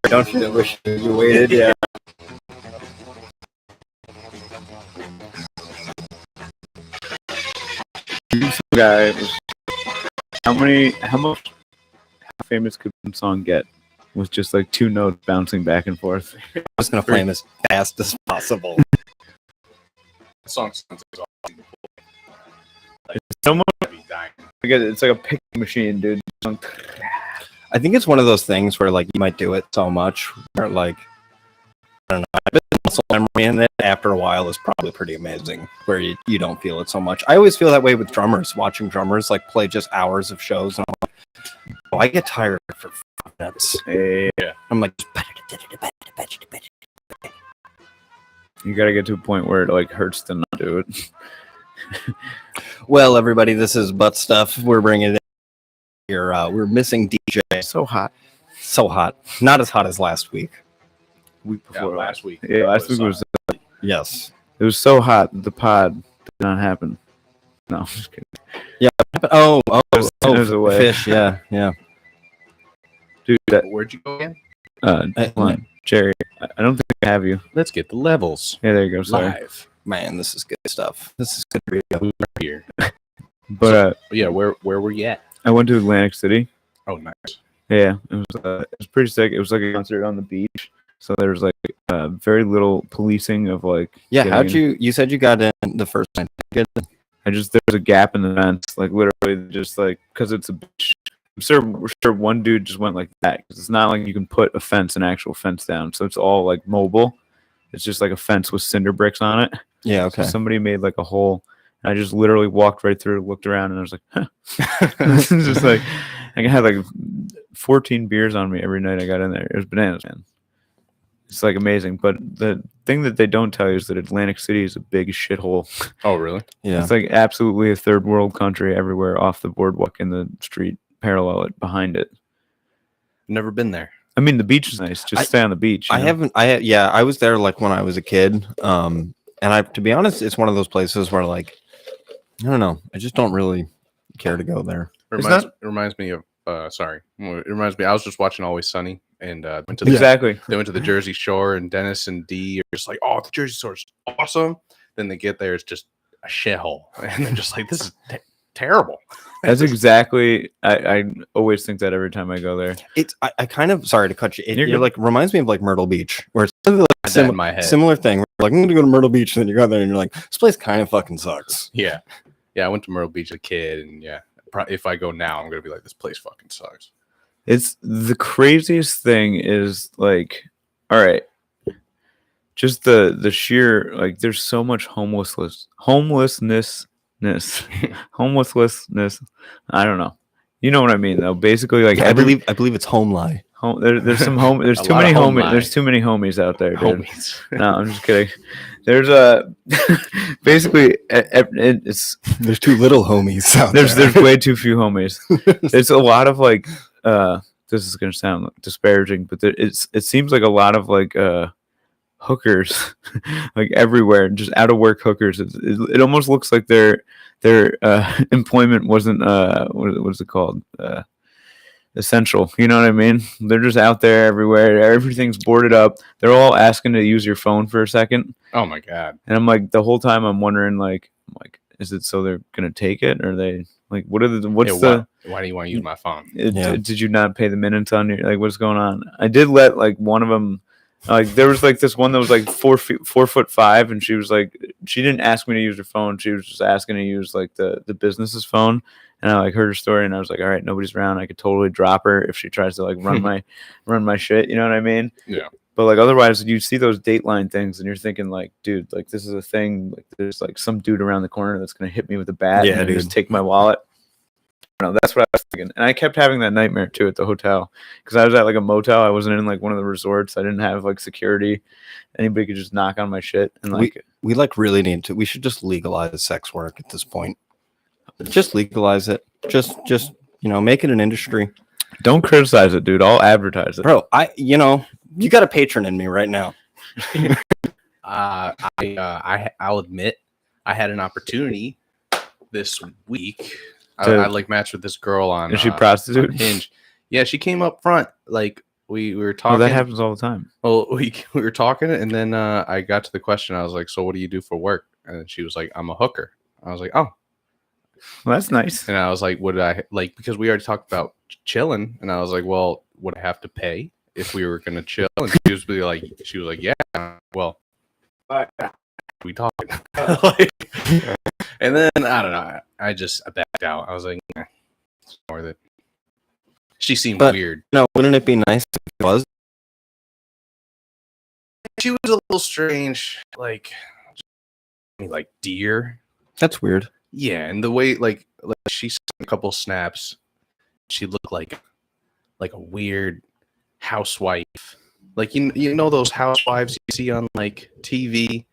Don't you wish you waited? Yeah. Guy, how much famous could one song get with just like two notes bouncing back and forth? I'm just gonna play them as fast as possible. The song sounds awesome. Someone, it's like a picking machine, dude. I think it's one of those things where like you might do it so much, or like I don't know. I bet the muscle memory in it after a while is probably pretty amazing, where you don't feel it so much. I always feel that way with drummers, watching drummers like play just hours of shows, and I'm like, oh, I get tired for 5 minutes. Yeah. I'm like, you gotta get to a point where it like hurts to not do it. well, everybody, this is Butt Stuff. We're bringing it in here. We're missing DJ. So hot. So hot. Not as hot as last week. Week before last week. Yeah, last week was. Yes. It was so hot that the pod did not happen. No, I'm just kidding. Yeah. Oh, there's a way. Fish. Yeah. Dude, Where'd you go again? come on, Jerry. I don't think I have you. Let's get the levels Yeah, there you go. Sorry. live. Man, this is good stuff. This is good radio. Here. But Yeah, where were you at? I went to Atlantic City. Oh, nice. Yeah, it was pretty sick. It was like a concert on the beach, so there was like very little policing of like. Yeah, getting you said you got in the first time. Good. there's a gap in the fence, like literally just like because it's a beach. I'm sure one dude just went like that because it's not like you can put an actual fence down, so it's all like mobile. It's just like a fence with cinder bricks on it. Yeah, So okay. somebody made like a hole. And I just literally walked right through, looked around, and I was like, huh. It's just like I had like 14 beers on me every night I got in there. It was bananas, man. It's like amazing. But the thing that they don't tell you is that Atlantic City is a big shithole. Oh, really? Yeah. It's like absolutely a third world country everywhere off the boardwalk in the street, parallel it, behind it. Never been there. I mean, the beach is nice. Just stay on the beach. I haven't. I was there like when I was a kid. And to be honest, it's one of those places where like I don't know. I just don't really care to go there. It reminds me of. Sorry. It reminds me. I was just watching Always Sunny and went to the Exactly. They went to the Jersey Shore, and Dennis and Dee are just like, "Oh, the Jersey Shore is awesome." Then they get there, it's just a shithole, and they're just like, "This is terrible." That's exactly. I always think that every time I go there. I kind of sorry to cut you. You're It good. like reminds me of like Myrtle Beach, where it's like That in my head. similar thing. Where like I'm gonna go to Myrtle Beach, and then you go there and you're like, this place kind of fucking sucks. Yeah. I went to Myrtle Beach as a kid, and yeah, if I go now, I'm gonna be like, "This place fucking sucks." It's the craziest thing is like, all right, just the sheer like. There's so much homelessness. I don't know. You know what I mean, though. Basically, like I believe it's home lie. there's some home. There's A too lot many of home homies. life. There's too many homies out there, dude. Homies. No, I'm just kidding. There's a basically it's There's too little homies out there's there. way too few homies. It's a lot of like this is gonna sound disparaging, but it seems like a lot of like hookers like everywhere, just out of work hookers. It almost looks like their employment wasn't what's it called essential. You know what I mean? They're just out there everywhere. Everything's boarded up. They're all asking to use your phone for a second. Oh my god. And I'm like, the whole time I'm wondering, like, is it so they're gonna take it, or are they like, why do you want to use my phone? Did you not pay the minutes on your like? What's going on? I did let like one of them. Like there was like this one that was like 4'5", and she was like, she didn't ask me to use her phone. She was just asking to use like the business's phone. And I like heard her story, and I was like, all right, nobody's around. I could totally drop her if she tries to like run my shit. You know what I mean? Yeah. But like otherwise, you see those Dateline things, and you're thinking like, dude, like this is a thing. Like there's like some dude around the corner that's gonna hit me with a bat and just take my wallet. No, that's what I was thinking. And I kept having that nightmare too at the hotel because I was at like a motel. I wasn't in like one of the resorts. I didn't have like security. Anybody could just knock on my shit. And like we like really need to. We should just legalize sex work at this point. Just legalize it. Just make it an industry. Don't criticize it, dude. I'll advertise it, bro. You got a patron in me right now. I'll admit I had an opportunity this week. I like matched with this girl on. Is she prostitute? On Hinge. Yeah, she came up front like we were Oh, talking. that happens all the time. Well, we were talking, and then I got to the question. I was like, "So, what do you do for work?" And she was like, "I'm a hooker." I was like, "Oh," Well, that's nice. and I was like, "What did I like?" Because we already talked about chilling, and I was like, "Well, would I have to pay if we were gonna chill?" And she was like, "Yeah." Well, we talking, like, and then I don't know. I backed out. I was like, nah, it's not worth it. She seemed weird. No, wouldn't it be nice if it was? She was a little strange, like deer. That's weird. Yeah, and the way like she sent a couple snaps, she looked like a weird housewife. Like you know those housewives you see on like TV,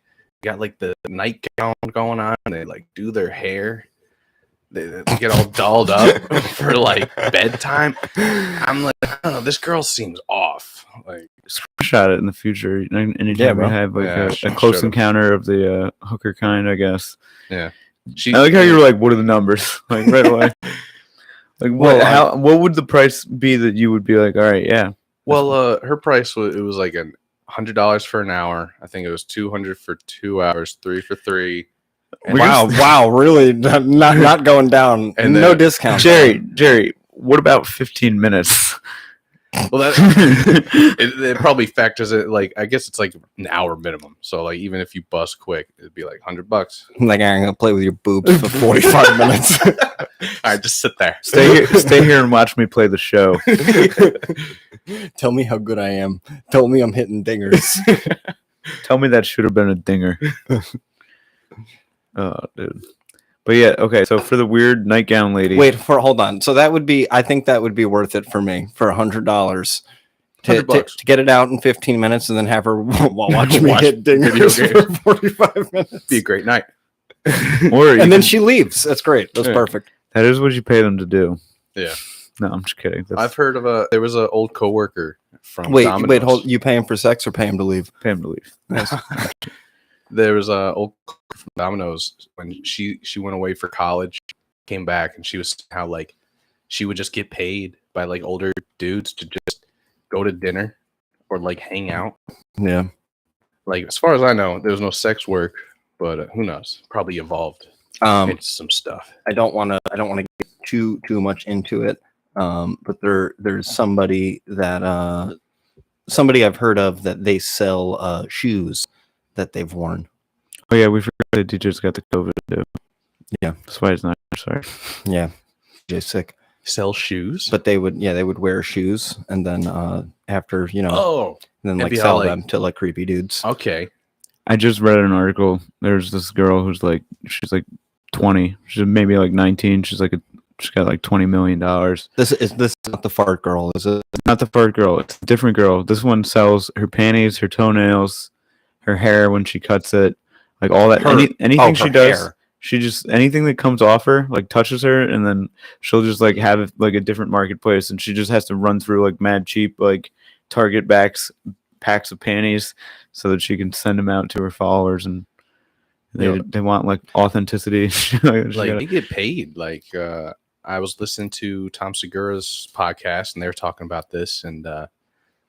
got like the nightgown going on, and they like do their hair. They get all dolled up for like bedtime. I'm like, I don't know, this girl seems off. Like, Shot it in the future. Anytime Yeah, bro. we have like Yeah, a close should've. encounter of the hooker kind, I guess. yeah, I like how you were like, "What are the numbers?" Like right away. Like what? Well, What would the price be that you would be like, "All right, yeah." Well, her price was like $100 for an hour. I think it was $200 for 2 hours, 3 for 3. And Wow, really not going down. And No then- discount. Jerry, what about 15 minutes? Well, that it probably factors it. Like, I guess it's like an hour minimum. So, like, even if you bust quick, it'd be like $100. Like, I'm gonna play with your boobs for 45 minutes. All right, just sit there. Stay here and watch me play the show. Tell me how good I am. Tell me I'm hitting dingers. Tell me that should have been a dinger. Oh, dude. But yeah, okay. So for the weird nightgown lady, Hold on. So I think that would be worth it for me for $100 $100. to get it out in 15 minutes and then have her watch me Watch hit video dingers for 45 minutes. Be a great night. or And then she leaves. That's great. That's Yeah. perfect. that is what you pay them to do. Yeah. No, I'm just kidding. That's I've heard of there was an old coworker from Wait, Domino's. hold. You pay him for sex or pay him to leave? pay them to leave. There was a old coworker from Domino's when she went away for college, came back, and she was how like she would just get paid by like older dudes to just go to dinner or like hang out. Yeah. Like as far as I know, there was no sex work, but who knows? Probably evolved into some stuff. I don't want to get too much into it. But there's somebody that somebody I've heard of that they sell shoes that they've worn. Oh yeah, we forgot that he just got the COVID too. Yeah. That's why it's not. Sorry. Yeah. Jay's sick. Sell shoes. But they would wear shoes and then after, Oh, then it'd like be sell how, like- them to like creepy dudes. okay. I just read an article. There's this girl who's like, she's like 20. She's maybe like 19. She's got like $20 million. This is not the fart girl, is it? Not the fart girl. It's a different girl. This one sells her panties, her toenails, her hair when she cuts it, like all that. Anything she her does, hair. she just anything that comes off her, like touches her, and then she'll just like have it like a different marketplace, and she just has to run through like mad cheap like Target packs of panties so that she can send them out to her followers, and they want like authenticity. Like they get paid. Like I was listening to Tom Segura's podcast, and they were talking about this, and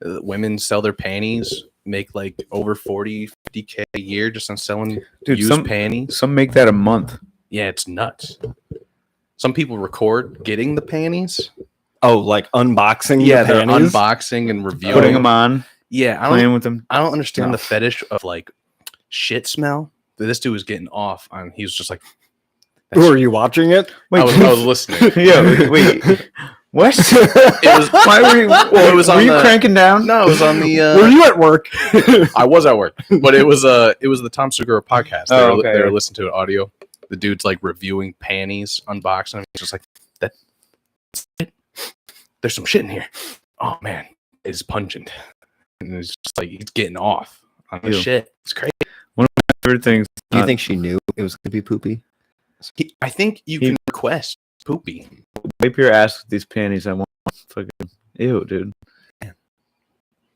women sell their panties, make like over 40-50K a year just on selling used panties. Some make that a month. Yeah, it's nuts. Some people record getting the panties. Oh, like unboxing. Yeah, the they're panties? unboxing and reviewing. Putting them on, Yeah, playing with them. I don't understand No. the fetish of like shit smell. This dude was getting off on. He was just like, Were you watching it? Wait, I was listening. yeah, wait. What? It was. Why were you? Well, it was were on you the- cranking down? No, it was on the. Were you at work? I was at work, but it was the Tom Segura podcast. They Oh, were, okay. they were listening to it audio. The dude's like reviewing panties, unboxing them. He's just like that. There's some shit in here. Oh man, it's pungent, and it's just like he's getting off on the Ew. shit. It's crazy. Favorite things. Do you think she knew it was going to be poopy? I think you can request poopy. Wipe your ass with these panties? I want fucking ew, dude.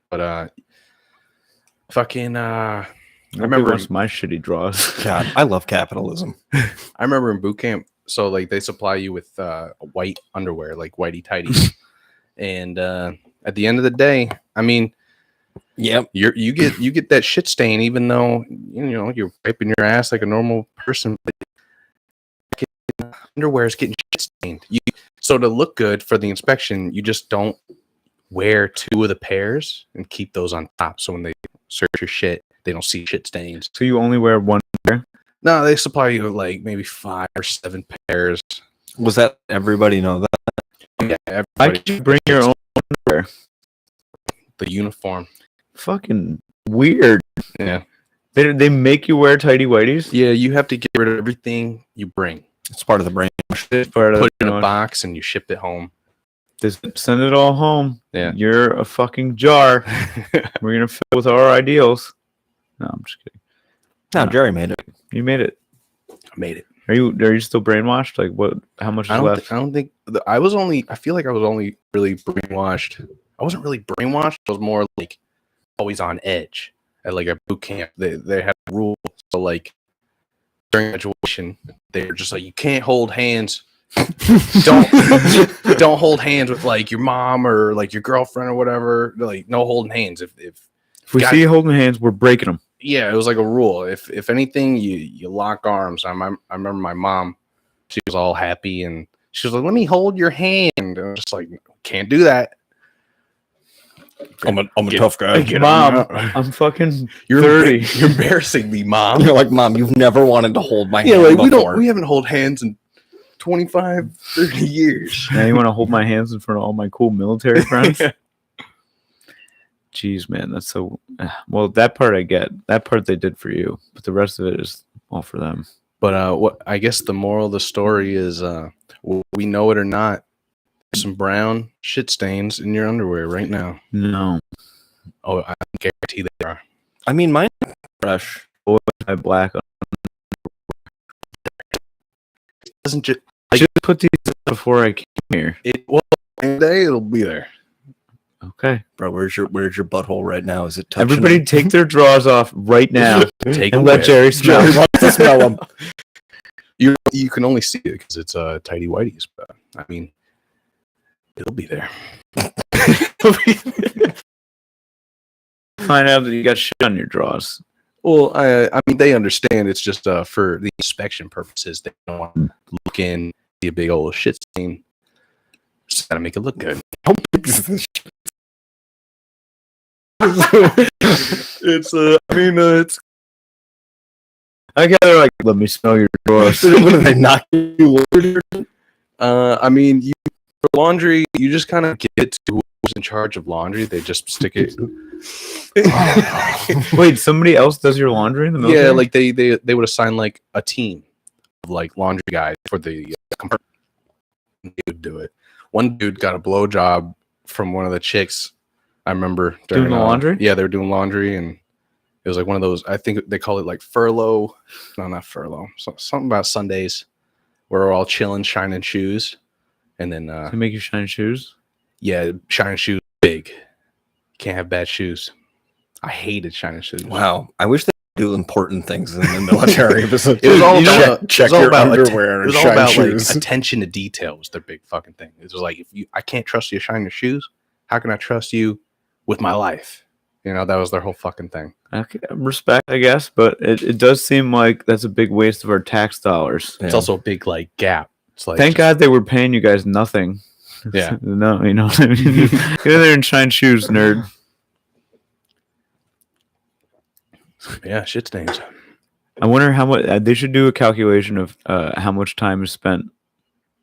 But fucking I remember- remember my shitty draws. God, I love capitalism. I remember in boot camp, so like they supply you with white underwear, like whitey tighty, and at the end of the day, I mean, Yep. you get that shit stain, even though you're wiping your ass like a normal person. But underwear is getting shit stained. So to look good for the inspection, you just don't wear 2 of the pairs and keep those on top. So when they search your shit, they don't see shit stains. So you only wear one pair? No, they supply you with like maybe 5 or 7 pairs. Was that everybody know that? Yeah, Why everybody. can't you bring your own underwear? The uniform. Fucking weird. Yeah. They make you wear tighty whities? Yeah, you have to get rid of everything you bring. It's part of the brain. It's part of Put it in the- a box and you ship it home. Just send it all home. Yeah. You're a fucking jar. We're gonna fill with our ideals. No, I'm just kidding. No, Jerry made it. You made it. I made it. Are you still brainwashed? Like what? How much is left? I don't think I feel like I was only really brainwashed. I wasn't really brainwashed. I was more like always on edge at like a boot camp. They had a rule. So like during graduation, they were just like, you can't hold hands. don't hold hands with like your mom or like your girlfriend or whatever. Like no holding hands. If If we got- see you holding hands, we're breaking them. yeah, it was like a rule. If anything, you lock arms. I remember my mom. She was all happy and she was like, "Let me hold your hand." And I was just like, "Can't do that." I'm a Get- tough guy. get Mom, on out. I'm fucking You're 30. You're embarrassing me, Mom. You're like, Mom, you've never wanted to hold my Yeah, hand like before. we haven't hold hands in 25, 30 years. Now you want to hold my hands in front of all my cool military friends? Jeez, man, that's so. Well, that part I get. That part they did for you, but the rest of it is all for them. But what I guess the moral of the story is, we know it or not, there's some brown shit stains in your underwear right now. No, Oh, I guarantee they are. I mean, mine is fresh. I black. Doesn't just I should put these up before I came here. well, one day it'll be there. Okay, Bro, where's your butthole right now? Is it touching everybody, it? take their drawers off right now Take and a let whiff. Jerry smell. Jerry wants to smell them. You can only see it because it's tidy whities, but I mean, it'll be there. Find out that you got shit on your drawers. Well, I mean, they understand it's just for the inspection purposes. They don't want to look in, see a big old shit stain. Just gotta make it look good. It's it's I got they're like, let me smell your drawers. What do they knock you over? I mean, for laundry, you just kind of get it to who's in charge of laundry. They just stick it. Wait, somebody else does your laundry in the military? Yeah, like they would assign like a team of like laundry guys for the compartment. They would do it. One dude got a blowjob from one of the chicks. I remember Doing the laundry? Yeah, they were doing laundry, and it was like one of those. I think they call it like furlough. No, not furlough. Something about Sundays where we're all chilling, shining shoes, and then To make you shine shoes. yeah, shining shoes big. Can't have bad shoes. I hated shining shoes. Wow, I wish they could do important things in the military. It was all about check it was all your about underwear It was and all shine about shoes. like attention to detail was their big fucking thing. It was like I can't trust you to shine your shoes. How can I trust you with my life? You know, that was their whole fucking thing. Okay, respect, I guess, but it does seem like that's a big waste of our tax dollars. It's Yeah. also a big like gap. It's like Thank God they were paying you guys nothing. Yeah. No, you know what I mean? Get in there and shine shoes, nerd. yeah, shit stains. I wonder how much they should do a calculation of how much time is spent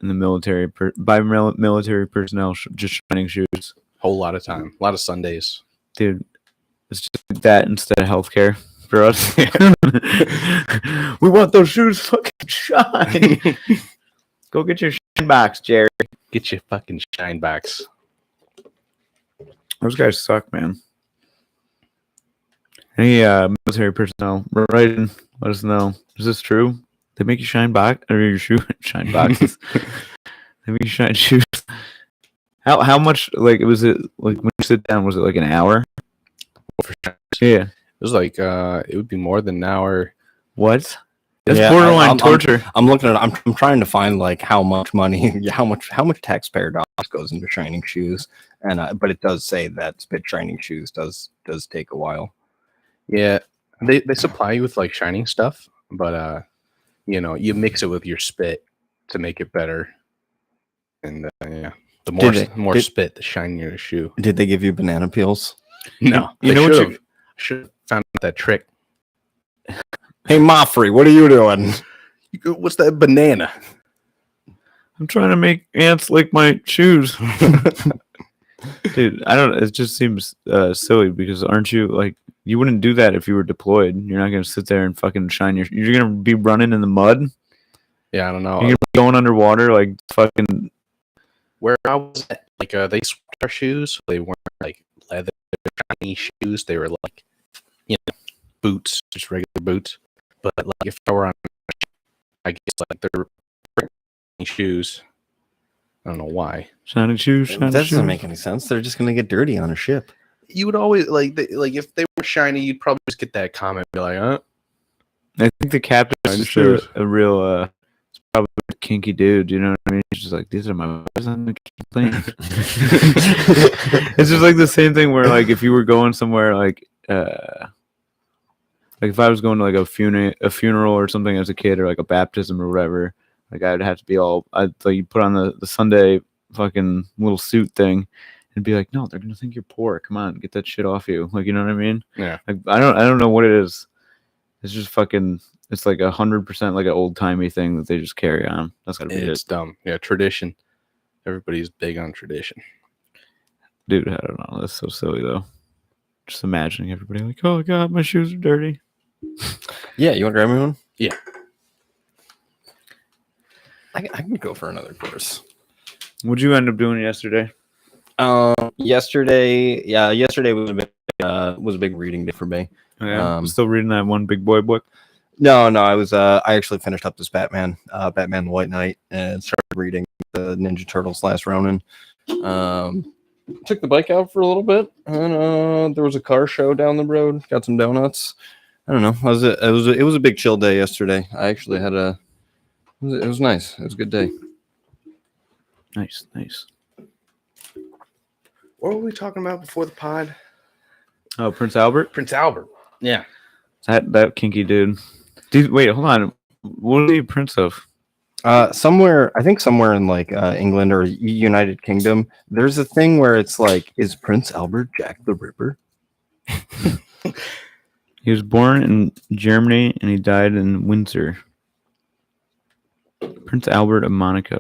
in the military by military personnel just shining shoes. Whole lot of time, a lot of Sundays. Dude, it's just like that instead of healthcare for us. We want those shoes fucking shine. Go get your shine box, Jerry. Get your fucking shine backs. Those guys suck, man. Any military personnel, write in, let us know. Is this true? They make you shine box or your shoe shine boxes. They make you shine shoes. How much like was it like when you sit down? Was it like an hour? For sure. Yeah. It was like it would be more than an hour. What? That's Yeah, borderline torture. I'm looking at. I'm trying to find like how much money, how much taxpayer dollars goes into shining shoes, and but it does say that spit shining shoes does take a while. Yeah, they supply you with like shining stuff, but you know, you mix it with your spit to make it better. And yeah, the more spit, the shinier the shoe. Did they give you banana peels? No, You know what you- should have found out that trick. Hey, Moffrey, what are you doing? What's that banana? I'm trying to make ants lick my shoes. Dude, I don't. It just seems silly because aren't you like you wouldn't do that if you were deployed? You're not gonna sit there and fucking shine your. You're gonna be running in the mud. Yeah, I don't know. You're gonna be going underwater like fucking. Where I was at, like they swapped our shoes. So they weren't like leather shiny shoes. They were like, you know, boots, just regular boots. But like if I were on, I guess like they're shoes. I don't know why. Shiny shoes. That Shiny doesn't shoes. make any sense. They're just gonna get dirty on a ship. You would always like if they were shiny, you'd probably just get that comment, be like, huh? I think the captain Shiny is shoes. a real it's probably a kinky dude. You know what I mean? He's just like these are my wives on the plane. It's just like the same thing where like if you were going somewhere like if I was going to like a funeral or something as a kid or like a baptism or whatever, like I'd have to be all I'd like you put on the Sunday fucking little suit thing and be like, no, they're gonna think you're poor. Come on, get that shit off you. Like you know what I mean? Yeah. Like I don't know what it is. It's just fucking. It's like 100% like an old timey thing that they just carry on. That's gotta be It's it, dumb. Yeah, tradition. Everybody's big on tradition. dude. I don't know. That's so silly though. Just imagining everybody like, oh god, my shoes are dirty. Yeah, you want to grab me one? Yeah. I can go for another course. What'd you end up doing yesterday? Yesterday was a big reading day for me. Yeah, I'm still reading that one big boy book. No, I actually finished up this Batman the White Knight, and started reading the Ninja Turtles Last Ronin. Took the bike out for a little bit, and there was a car show down the road. Got some donuts. I don't know. It was a big chill day yesterday. I actually had it was nice. It was a good day. Nice. What were we talking about before the pod? Oh, Prince Albert. Prince Albert. Yeah. That kinky dude. Dude, wait, hold on. What are you Prince of? Somewhere in like England or United Kingdom, there's a thing where it's like, is Prince Albert Jack the Ripper? He was born in Germany and he died in Windsor. Prince Albert of Monaco.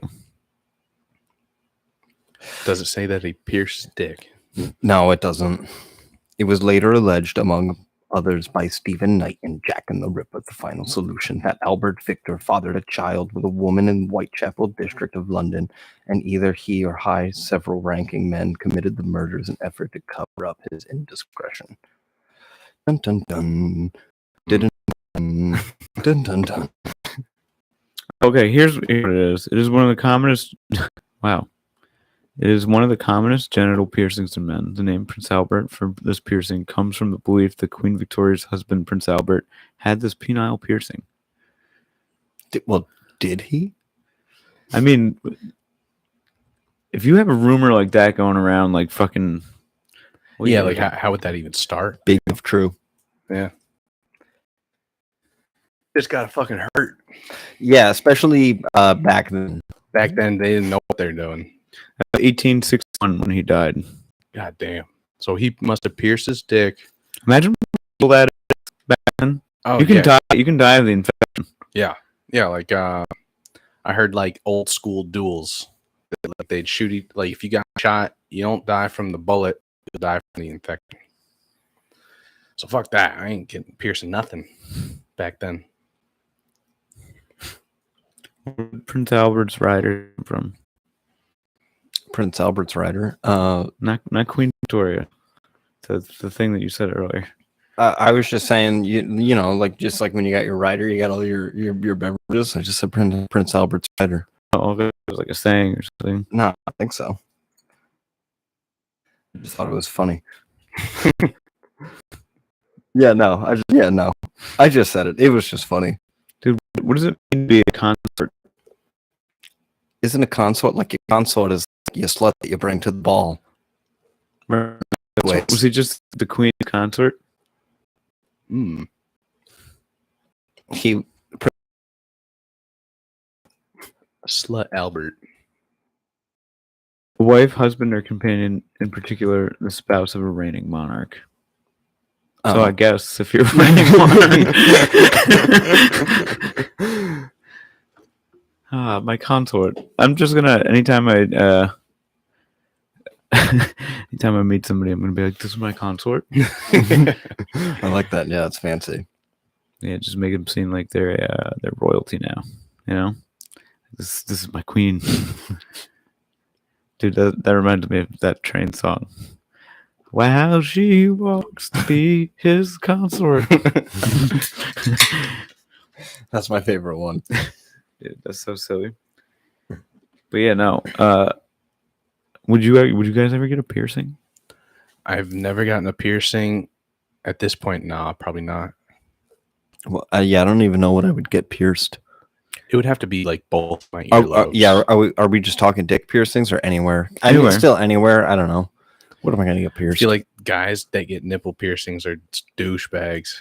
Does it say that he pierced his dick? No, it doesn't. It was later alleged, among others, by Stephen Knight in Jack and the Ripper, The Final Solution, that Albert Victor fathered a child with a woman in Whitechapel district of London, and either he or high several ranking men committed the murders in effort to cover up his indiscretion. Dun dun dun. Dun dun dun dun dun. Okay, here's what it is. It is one of the commonest. Wow. It is one of the commonest genital piercings in men. The name Prince Albert for this piercing comes from the belief that Queen Victoria's husband, Prince Albert, had this penile piercing. Did he? I mean, if you have a rumor like that going around, like fucking. Yeah, like how would that even start? Big of true. Yeah. Just gotta fucking hurt. Yeah, especially back then. Back then, they didn't know what they're doing. 1861 when he died. God damn. So he must have pierced his dick. Imagine all that back then. Oh, You can die. You can die of the infection. Yeah, like I heard like old school duels. Like they'd shoot like if you got shot, you don't die from the bullet, you die from the infection. So fuck that. I ain't getting piercing nothing back then. Prince Albert's rider from Prince Albert's rider. not Queen Victoria. The thing that you said earlier. I was just saying, you know, like just like when you got your rider, you got all your beverages. I just said Prince Albert's rider. Oh, okay. It was like a saying or something. No, I think so. I just thought it was funny. No. I just said it. It was just funny. Dude, what does it mean to be a consort? Isn't a consort like a consort is your slut that you bring to the ball? Wait, Was he just the queen consort? he Slut Albert. A wife, husband, or companion, in particular, the spouse of a reigning monarch. So I guess if you're a reigning monarch. My consort. I'm just gonna anytime I meet somebody, I'm gonna be like, "This is my consort." I like that. Yeah, it's fancy. Yeah, just make them seem like they're royalty now. You know, this is my queen. Dude, that reminds me of that Train song. While she walks to be his consort. That's my favorite one. Dude, that's so silly. But yeah, no. Would you guys ever get a piercing? I've never gotten a piercing. At this point, nah, probably not. Well, yeah, I don't even know what I would get pierced. It would have to be like both my earlobes. Yeah, are we just talking dick piercings or anywhere? I Anywhere. mean, still anywhere. I don't know. What am I going to get I pierced? feel like guys that get nipple piercings are douchebags.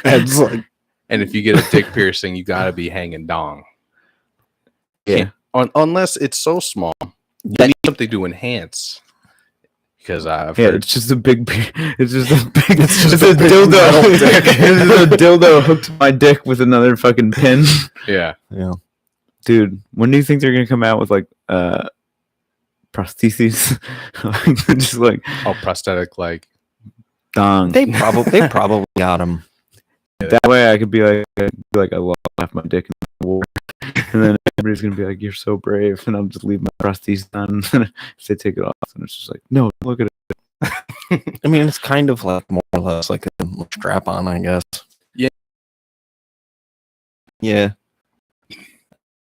It's like, And if you get a dick piercing, you gotta be hanging dong. Yeah. Unless it's so small, you need something to enhance. Because I've Yeah, heard it's just a big. It's just a big. It's just just a a big dildo. metal dick. It's a dildo hooked to my dick with another fucking pin. yeah. yeah. Dude, when do you think they're gonna come out with like prostheses? Just like All prosthetic, like dong. They probably got them. That way I could be like I left my dick in the war. And then everybody's gonna be like, "You're so brave," and I'll just leave my prostheses on. And if they take it off, and it's just like, "No, look at it." I mean, it's kind of like more or less like a strap on, I guess. Yeah. Yeah.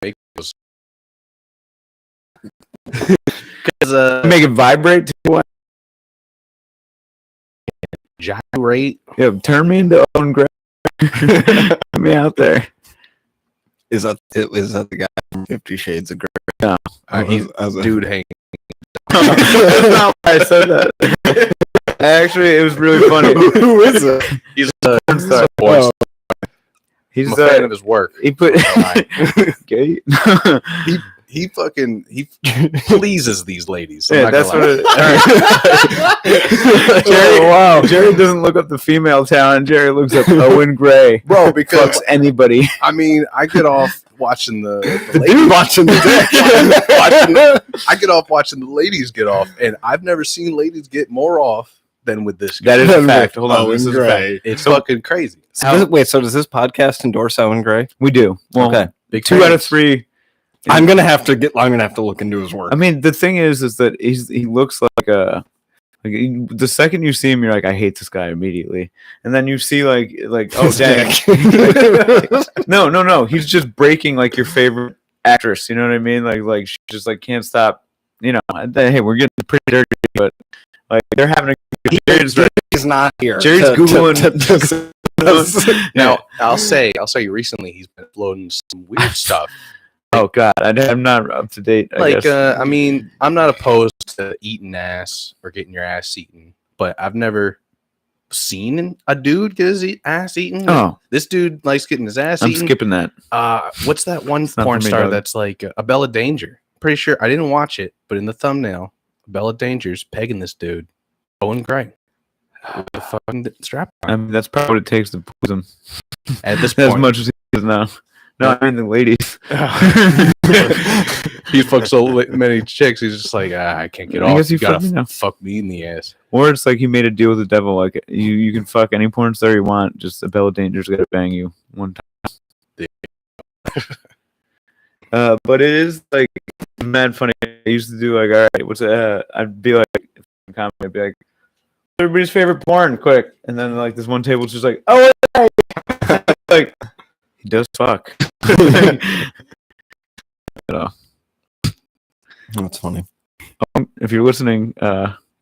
because Make it vibrate too. gyrate. Yeah, turn me into Owen Gray. Get me out there. Is that the guy from 50 Shades of Grey? He's As a- dude hanging. That's not why I said that. Actually, it was really funny. Who is it? He's a Porn star. voice. He's I'm a fan of his work. he put gay. He pleases these ladies. I'm Yeah, not that's gonna what lie. it. Jerry, wow. Jerry doesn't look up the female talent. Jerry looks up Owen Gray. Bro, because Fucks anybody. I mean, I get off watching the ladies watching the I get off watching the ladies get off, and I've never seen ladies get more off than with this guy. That is a fact. Hold on, Owen this is a Gray. fact. It's fucking crazy. So does this podcast endorse Owen Gray? We do. Well, Okay. Big 2 out of fans. 3. I'm gonna have to look into his work. I mean, the thing is that he looks like a. The second you see him, you're like, I hate this guy immediately, and then you see like oh His dang, dick. no, he's just breaking like your favorite actress. You know what I mean? Like she just like can't stop. You know, hey, we're getting pretty dirty, but like they're having a. Jerry's He's not here. Jerry's Googling. Now, I'll say recently he's been uploading some weird stuff. Oh God, I'm not up to date. I guess. I mean, I'm not opposed to eating ass or getting your ass eaten, but I've never seen a dude get his ass eaten. Oh, This dude likes getting his ass I'm eaten. skipping that. What's that one It's not porn for me, star dog. that's like a Bella Danger? Pretty sure I didn't watch it, but in the thumbnail, Bella Danger's pegging this dude, Owen Gray, with the fucking strap on. I mean, that's probably what it takes to please him. At this As point, much as he is now. No, I mean the ladies. he fucks so many chicks. He's just like, I can't get I off. guess You he fucked me now. gotta fuck me in the ass. Or it's like he made a deal with the devil. Like you can fuck any porn star you want. Just a Bella Danger's gotta bang you one time. But it is like mad funny. I used to do like, all right, what's I'd be like, I'd be like, everybody's favorite porn, quick. And then like this one table's just like, oh, like he does fuck. That's funny. If you're listening,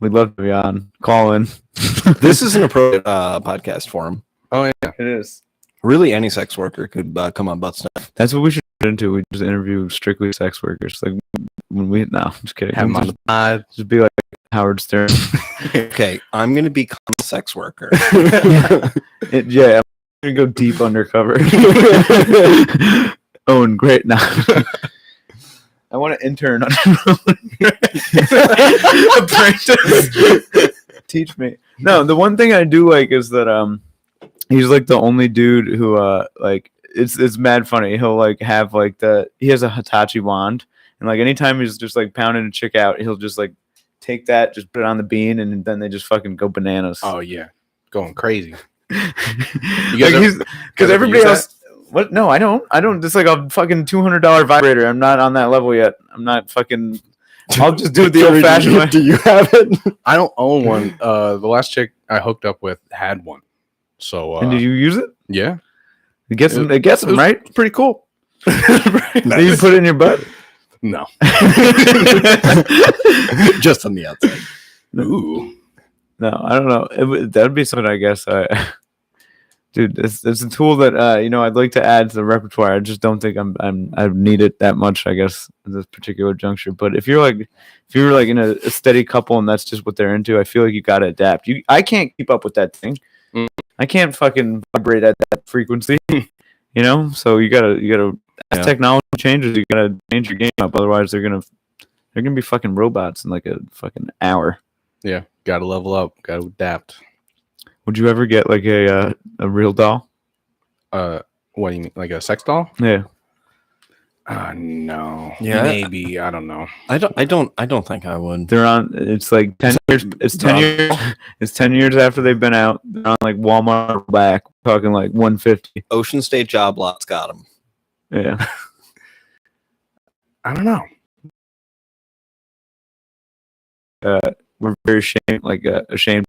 we'd love to be on. Call in. This is an appropriate podcast for him. Oh yeah, It is. Really, any sex worker could come on Butt Sniff. That's what we should get into. We just interview strictly sex workers. Like when we I'm just kidding. Have him on the pod. Just be like Howard Stern. Okay, I'm gonna become a sex worker. Yeah, I'm gonna go deep undercover. Oh, and great now. I want to intern on apprentice. Teach me. No, the one thing I do like is that he's like the only dude who like it's mad funny. He'll like have like he has a Hitachi wand, and like anytime he's just like pounding a chick out, he'll just like take that, just put it on the bean, and then they just fucking go bananas. Oh yeah, going crazy. Because everybody use else. What? No, I don't. It's like a fucking $200 vibrator. I'm not on that level yet. I'm not fucking. I'll just do it the old-fashioned way. Do you have it? I don't own one. The last chick I hooked up with had one. So And did you use it? Yeah, It gets them, right? It's pretty cool. Then you put it in your butt. No, Just on the outside. ooh, No, I don't know. That'd be something, I guess. Dude, it's a tool that I'd like to add to the repertoire. I just don't think I need it that much, I guess, at this particular juncture. But if you're in a steady couple and that's just what they're into, I feel like you gotta adapt. I can't keep up with that thing. Mm. I can't fucking vibrate at that frequency. So you gotta as technology changes, you gotta change your game up. Otherwise, they're gonna be fucking robots in like a fucking hour. yeah, gotta level up, gotta adapt. Would you ever get like a real doll? What do you mean, like a sex doll? Yeah. No. Yeah. Maybe. I don't know. I don't think I would. They're on. It's like 10 years. It's 10 years. It's 10 years after they've been out. They're on like Walmart back. Talking like 150. Ocean State Job Lot's got them. Yeah. I don't know. We're very ashamed. Like ashamed.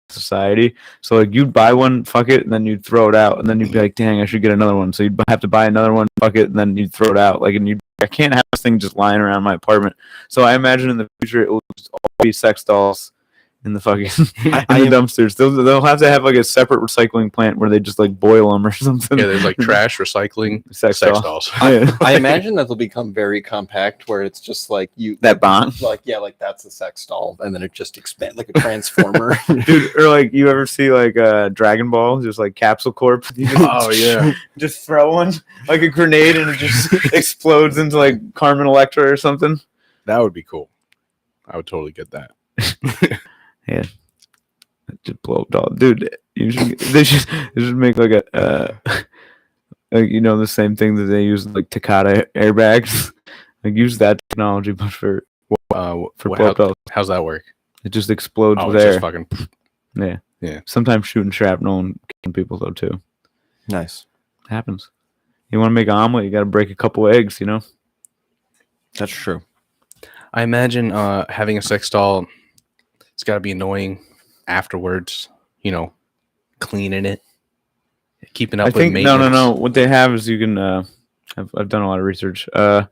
Society. So like you'd buy one, fuck it, and then you'd throw it out, and then you'd be like, dang, I should get another one. So you'd have to buy another one, fuck it, and then you'd throw it out. Like, and I can't have this thing just lying around my apartment. So I imagine in the future it will just all be sex dolls in the fucking in the dumpsters. They'll have to have like a separate recycling plant where they just like boil them or something. Yeah, there's like trash recycling sex dolls. I imagine that they'll become very compact, where it's just like that bond. Like that's a sex doll, and then it just expands like a transformer. Dude, or like you ever see like Dragon Ball, just like Capsule Corp? Oh yeah, just throw one like a grenade and it just explodes into like Carmen Electra or something. that would be cool. I would totally get that. Yeah, just blow up doll, dude. They should make like a like, the same thing that they use like Takata airbags. Like use that technology, but for blow up dolls. How's that work? It just explodes Oh, with it's air. just fucking. Yeah. Yeah. Sometimes shooting shrapnel and killing people though too. Nice. Happens. You want to make an omelet, you got to break a couple eggs. That's true. I imagine having a sex doll. It's got to be annoying afterwards. Cleaning it, keeping up I with think maintenance. no. What they have is you can. I've done a lot of research. No,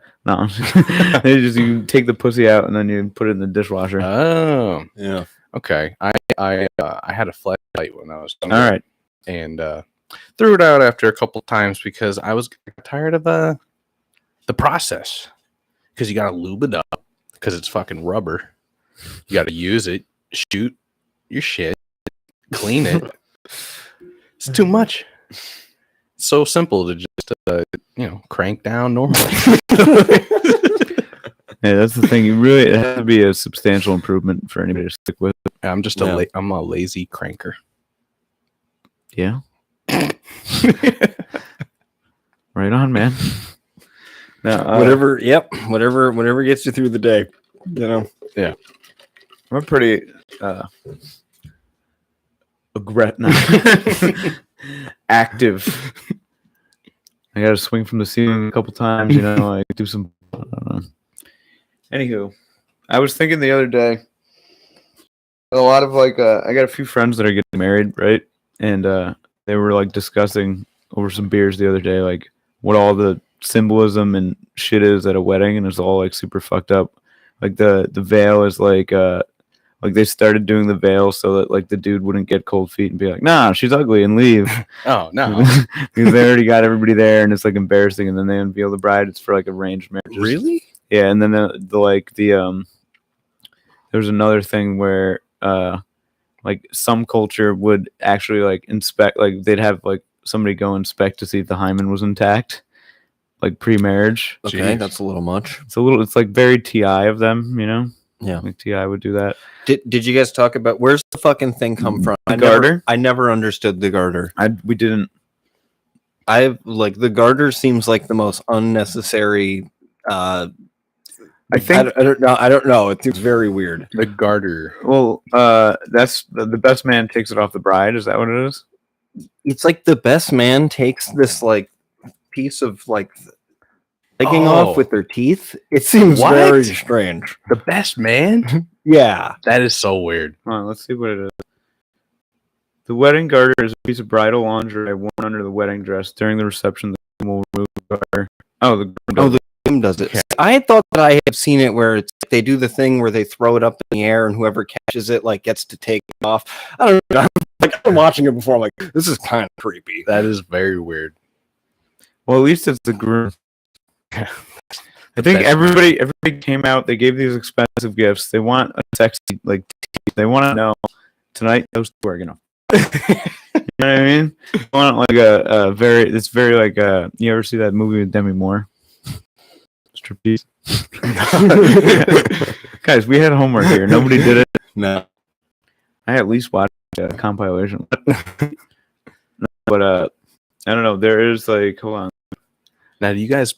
you can take the pussy out and then you put it in the dishwasher. Oh, Yeah. okay. I had a flashlight when I was younger, All right. and threw it out after a couple times because I was tired of the process. Because you gotta lube it up because it's fucking rubber. You gotta use it, shoot your shit, clean it. It's too much. It's so simple to just crank down normally. Yeah, that's the thing. It has to be a substantial improvement for anybody to stick with. I'm just I'm a lazy cranker. Yeah. Right on, man. No, Whatever gets you through the day. I'm a pretty active. I got to swing from the ceiling a couple times, I do some. I don't know. Anywho, I was thinking the other day, a lot of I got a few friends that are getting married, right? And they were like discussing over some beers the other day, like what all the symbolism and shit is at a wedding, and it's all like super fucked up. Like the veil is like like they started doing the veil so that like the dude wouldn't get cold feet and be like, nah, she's ugly and leave. Oh no. Because they already got everybody there and it's like embarrassing, and then they unveil the bride. It's for like arranged marriages. Really? Yeah, and then the there's another thing where like some culture would actually like inspect, like they'd have like somebody go inspect to see if the hymen was intact, like pre-marriage. Okay, Jeez. that's a little much. It's like very TI of them, you know? Yeah. Like TI would do that. Did you guys talk about where's the fucking thing come from? The garter? I never understood the garter. We didn't. I like the garter seems like the most unnecessary. I think I don't know. I don't know. It seems very weird. The garter. well, that's the best man takes it off the bride. Is that what it is? It's like the best man takes this like piece of like legging Oh. off with their teeth. It seems What? very strange. The best man? Yeah. That is so weird. Hold on, let's see what it is. The wedding garter is a piece of bridal lingerie worn under the wedding dress during the reception. The groom will remove the garter. Oh, the Groom does it. Okay. I had thought that I have seen it where it's they do the thing where they throw it up in the air and whoever catches it like gets to take it off. I don't know. Like I'm watching it before. I'm like, this is kind of creepy. That is very weird. well, at least it's the groom. I think best everybody came out. They gave these expensive gifts. They want a sexy like. They want to know tonight those two are gonna. You know what I mean? They want like a very. It's very like you ever see that movie with Demi Moore? Striptease. Guys, we had homework here. Nobody did it. No. I at least watched a compilation. But I don't know. There is like, hold on. Now, do you guys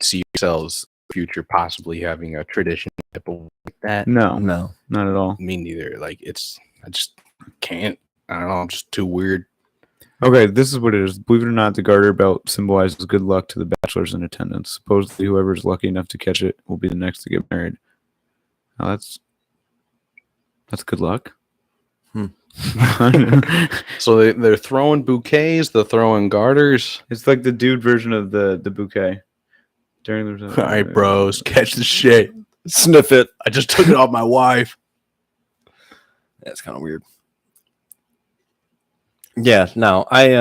see yourselves in the future possibly having a tradition type of like that? No, No. not at all. Me neither. Like I just can't. I don't know. I'm just too weird. Okay, this is what it is. Believe it or not, the garter belt symbolizes good luck to the bachelors in attendance. Supposedly, whoever is lucky enough to catch it will be the next to get married. Now that's good luck. So they're throwing bouquets. They're throwing garters. It's like the dude version of the bouquet. During the All right, bros, catch the shit. Sniff it. I just took it off my wife. That's kind of weird. Yeah, no, I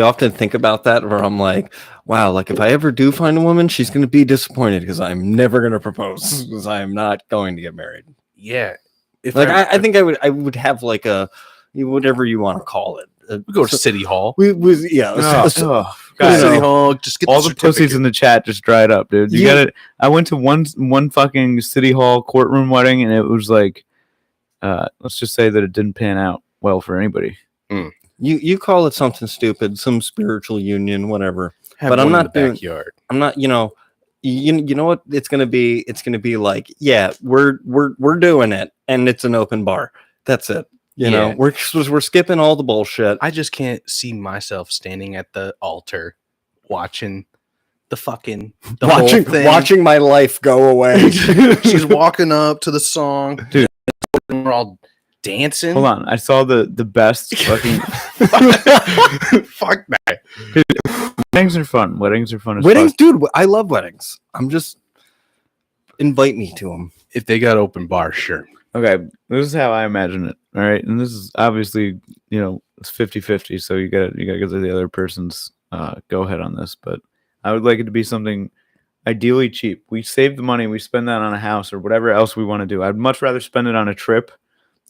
often think about that where I'm like, wow, like if I ever do find a woman, she's going to be disappointed because I'm never going to propose because I am not going to get married. Yeah. If Like I think I would have like a whatever you want to call it. we go to City Hall. We was yeah. Oh, so- guys, City Hall. Just get all the pussies certificate. in the chat just dried up, dude. You Yeah. got it. I went to one fucking City Hall courtroom wedding, and it was like, let's just say that it didn't pan out well for anybody. you call it something stupid, some spiritual union, whatever. Have but I'm one in not the doing- backyard. I'm not, you know what it's gonna be. It's gonna be like, yeah, we're doing it, and it's an open bar. That's it. You know, Yeah. we're skipping all the bullshit. I just can't see myself standing at the altar watching the whole thing. watching my life go away. She's walking up to the song, Dude. and we're all dancing. Hold on, I saw the best fucking Fuck that. weddings are fun. Weddings are fun as Weddings, fuck. dude. I love weddings. I'm just invite me to them. If they got open bar, sure. Okay, this is how I imagine it. All right, and this is obviously it's 50-50, so you got to get the other person's go ahead on this, but I would like it to be something ideally cheap. We save the money, we spend that on a house or whatever else we want to do. I'd much rather spend it on a trip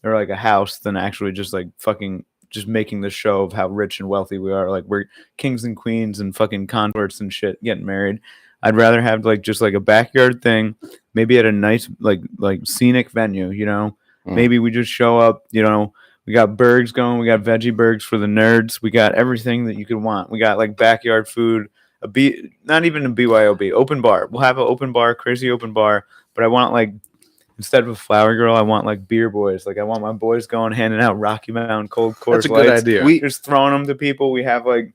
or like a house than actually just like fucking just making the show of how rich and wealthy we are. Like we're kings and queens and fucking consorts and shit getting married. I'd rather have like just like a backyard thing, maybe at a nice like scenic venue, Maybe we just show up, we got burgers going, we got veggie burgers for the nerds, we got everything that you could want. We got like backyard food, not even a BYOB, open bar. We'll have an open bar, crazy open bar, but I want like instead of a flower girl, I want like beer boys. Like I want my boys going handing out Rocky Mountain cold Coors That's a good Lights. idea. We Just throwing them to people. We have like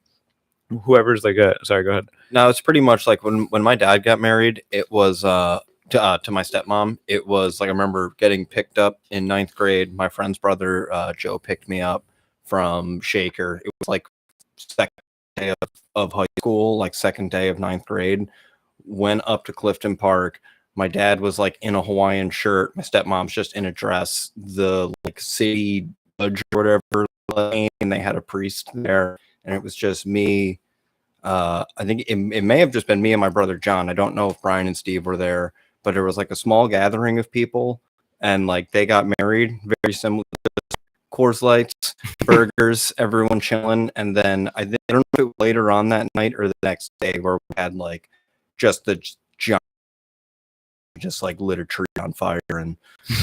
whoever's like sorry, go ahead. now it's pretty much like when my dad got married. It was to my stepmom. It was like I remember getting picked up in 9th grade. My friend's brother Joe picked me up from Shaker. It was like second day of high school, like second day of 9th grade. Went up to Clifton Park, My dad was like in a Hawaiian shirt. My stepmom's just in a dress. The like city judge or whatever, and they had a priest there, and it was just me. I think it may have just been me and my brother John. I don't know if Brian and Steve were there, but there was like a small gathering of people, and like they got married, very similar. Coors Lights, burgers, everyone chilling, and then I don't know if it was later on that night or the next day where we had like just the giant, just like lit a tree on fire, and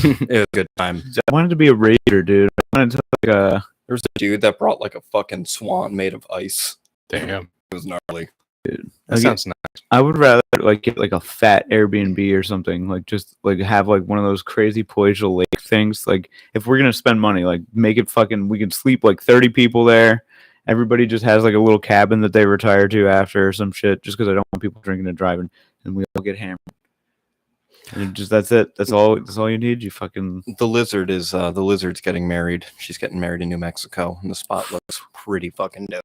it was a good time. I wanted to be a raider, dude. I wanted to like There was a dude that brought like a fucking swan made of ice. Damn. It was gnarly. dude. That Like, sounds nice. I would rather like get like a fat Airbnb or something, like just like have like one of those crazy palatial lake things. Like if we're gonna spend money, like make it fucking. We can sleep like 30 people there. Everybody just has like a little cabin that they retire to after or some shit. Just because I don't want people drinking and driving, and we all get hammered. And just that's it. That's all. That's all you need. You fucking. The lizard's getting married. She's getting married in New Mexico, and the spot looks pretty fucking dope.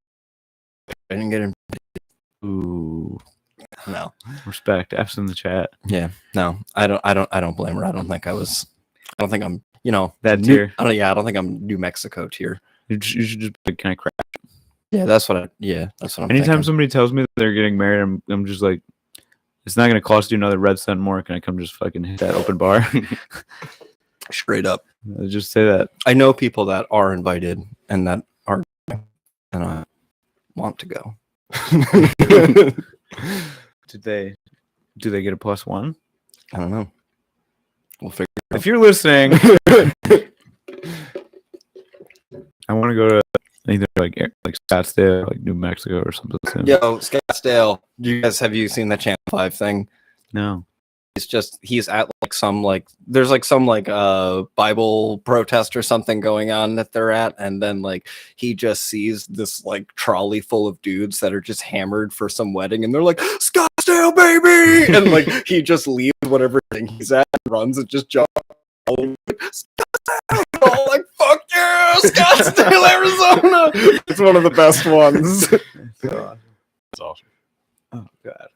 I didn't get him. Ooh, No. respect. F's in the chat. Yeah. No. I don't blame her. I don't think I'm. That New- tier. I don't think I'm New Mexico tier. You should just be like, can I crash? Yeah, that's what I'm Anytime thinking. somebody tells me that they're getting married, I'm just like, it's not gonna cost you another red cent more. Can I come just fucking hit that open bar? Straight up. Just say that. I know people that are invited and that are, and I want to go. Do they get a +1? I don't know. We'll figure it out. If you're listening, I want to go to either like Scottsdale, like New Mexico or something. Soon. Yo, Scottsdale. Have you seen that Channel 5 thing? No. It's just he's at there's some Bible protest or something going on that they're at, and then like he just sees this like trolley full of dudes that are just hammered for some wedding, and they're like, Scottsdale baby, and like he just leaves whatever thing he's at and runs and just jumps Scottsdale, all like fuck yeah, Scottsdale, Arizona. It's one of the best ones. That's awesome. Oh god.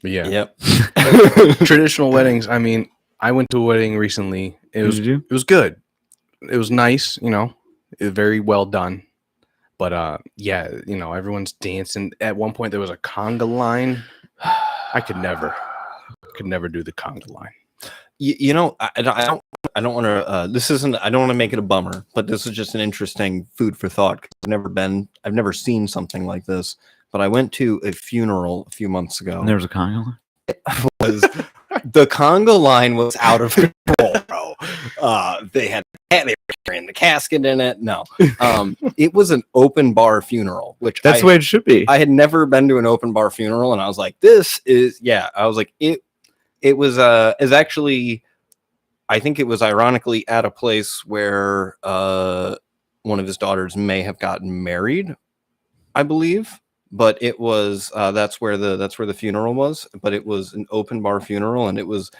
But yeah. Yep. Traditional weddings. I mean, I went to a wedding recently. It was Did you? it was good. It was nice, it was very well done. But yeah, everyone's dancing. At one point there was a conga line. I could never do the conga line. I don't want to. I don't want to make it a bummer, but this is just an interesting food for thought. 'Cause I've never seen something like this. But I went to a funeral a few months ago. And there was a conga. The conga line was out of control, bro. They were carrying the casket in it. No, it was an open bar funeral, which That's the way it should be. I had never been to an open bar funeral, and I was like, this is, yeah. I was like, it was is actually, I think it was ironically at a place where one of his daughters may have gotten married, I believe. But it was that's where the funeral was. But it was an open bar funeral, and I was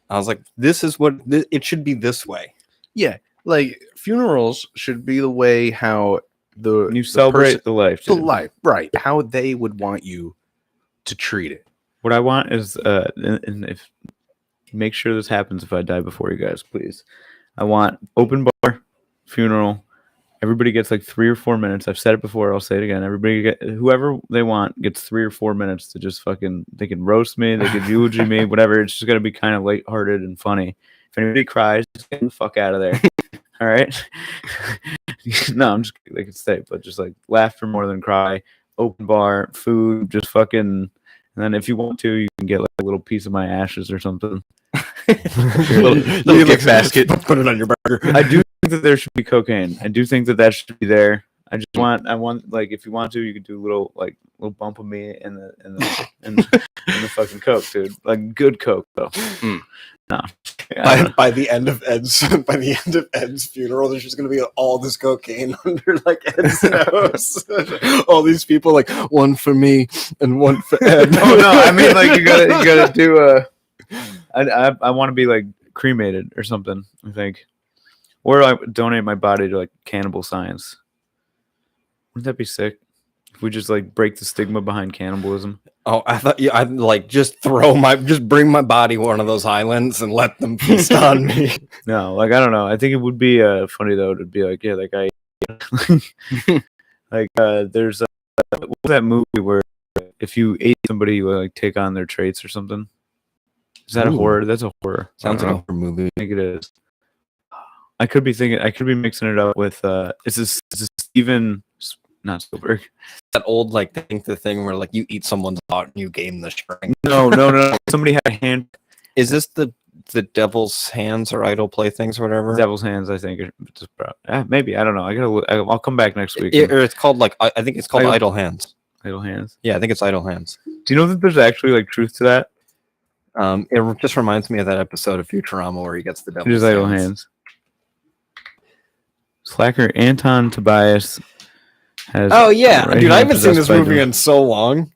like, this is what it should be this way. Yeah, like funerals should be the way how you celebrate the life. the dude. life, right? How they would want you to treat it. What I want is, and if make sure this happens if I die before you guys, please. I want open bar funeral. Everybody gets like 3 or 4 minutes. I've said it before. I'll say it again. Whoever they want gets 3 or 4 minutes to just fucking. They can roast me. They can eulogy me. Whatever. It's just gonna be kind of lighthearted and funny. If anybody cries, just get the fuck out of there. All right. No, I'm just. They can stay, but just like laughter more than cry. Open bar, food, just fucking. And then if you want to, you can get like a little piece of my ashes or something. Little gift basket. Put it on your burger. I do think that there should be cocaine. I do think that should be there. I want like if you want to, you could do a little bump of me in the fucking coke, dude. Like good coke though. No. By the end of Ed's funeral, there's just gonna be all this cocaine under like Ed's nose. All these people like one for me and one for Ed. Oh no, I mean like you gotta do I want to be like cremated or something, I think. Or I donate my body to like Cannibal Science. Wouldn't that be sick? If we just like break the stigma behind cannibalism. Oh, I thought I'd like just bring my body one of those islands and let them feast on me. No, like I don't know. I think it would be funny though to be like, yeah, that guy. Like there's what was that movie where if you ate somebody, you would like take on their traits or something? Is that a Ooh. horror? That's a horror. Sounds I don't like a movie. I think it is. I could be mixing it up with is this Steven, not Spielberg. That old like the thing where like you eat someone's heart and you gain the strength. No. Somebody had a hand. Is this the Devil's Hands or Idle Playthings or whatever? Devil's Hands, I think. Maybe I don't know. I gotta. I'll come back next week. Or it's called like I think it's called Idle Hands. Idle Hands. Yeah, I think it's Idle Hands. Do you know that there's actually like truth to that? It just reminds me of that episode of Futurama where he gets the Devil's Just Idle Hands. Slacker Anton Tobias has. Oh yeah, right dude! I hand haven't seen this possessed by movie demons. in so long.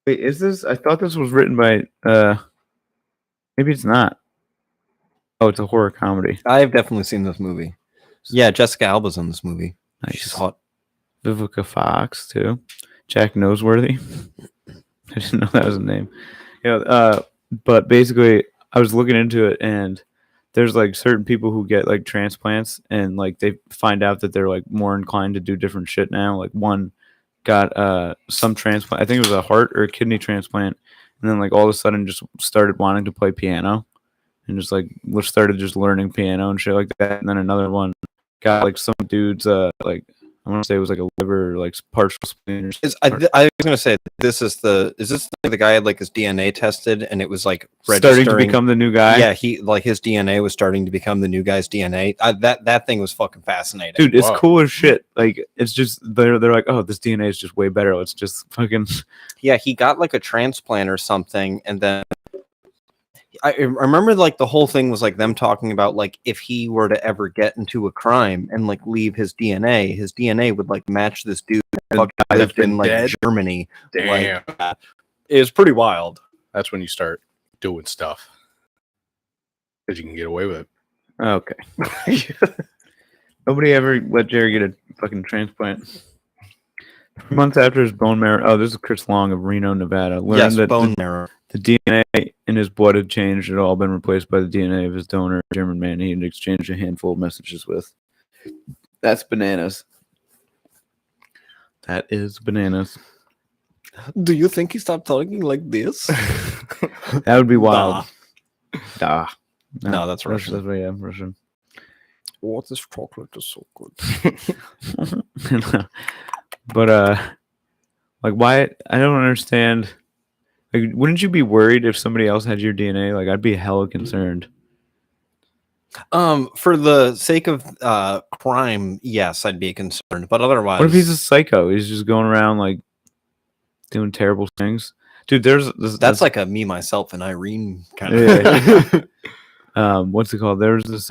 Wait, is this? I thought this was written by. Maybe it's not. Oh, it's a horror comedy. I've definitely seen this movie. Yeah, Jessica Alba's in this movie. Nice. She's hot. Vivica Fox too. Jack Noseworthy. I didn't know that was a name. Yeah, but basically, I was looking into it, and there's like certain people who get like transplants, and like they find out that they're like more inclined to do different shit now. Like one got some transplant. I think it was a heart or a kidney transplant, and then like all of a sudden just started wanting to play piano, and just like started just learning piano and shit like that. And then another one got like some dude's like. I want to say it was like a liver, like partial spleen. Or I was gonna say is this the guy had like his DNA tested and it was like starting to become the new guy. Yeah, he like his DNA was starting to become the new guy's DNA. That thing was fucking fascinating, dude. It's cool as shit. Like it's just they're like, oh, this DNA is just way better. Let's just fucking. Yeah, he got like a transplant or something, and then I remember like the whole thing was like them talking about like if he were to ever get into a crime and like leave his DNA would like match this dude that lived in like dead? Germany. Damn. Like, it's pretty wild. That's when you start doing stuff because you can get away with it. Okay. Nobody ever let Jerry get a fucking transplant. Months after his bone marrow. Oh, this is Chris Long of Reno, Nevada. Learned that bone marrow. the DNA in his blood had changed. It had all been replaced by the DNA of his donor, a German man he had exchanged a handful of messages with. That's bananas. That is bananas. Do you think he stopped talking like this? That would be wild. Nah. No, that's Russian. That's yeah, Russian. What is chocolate is so good. But like why I don't understand. Like, wouldn't you be worried if somebody else had your DNA? Like, I'd be hella concerned. For the sake of crime, yes, I'd be concerned. But otherwise, What if he's a psycho? He's just going around like doing terrible things, dude. That's like a me, myself, and Irene kind of. Yeah. What's it called? There's this.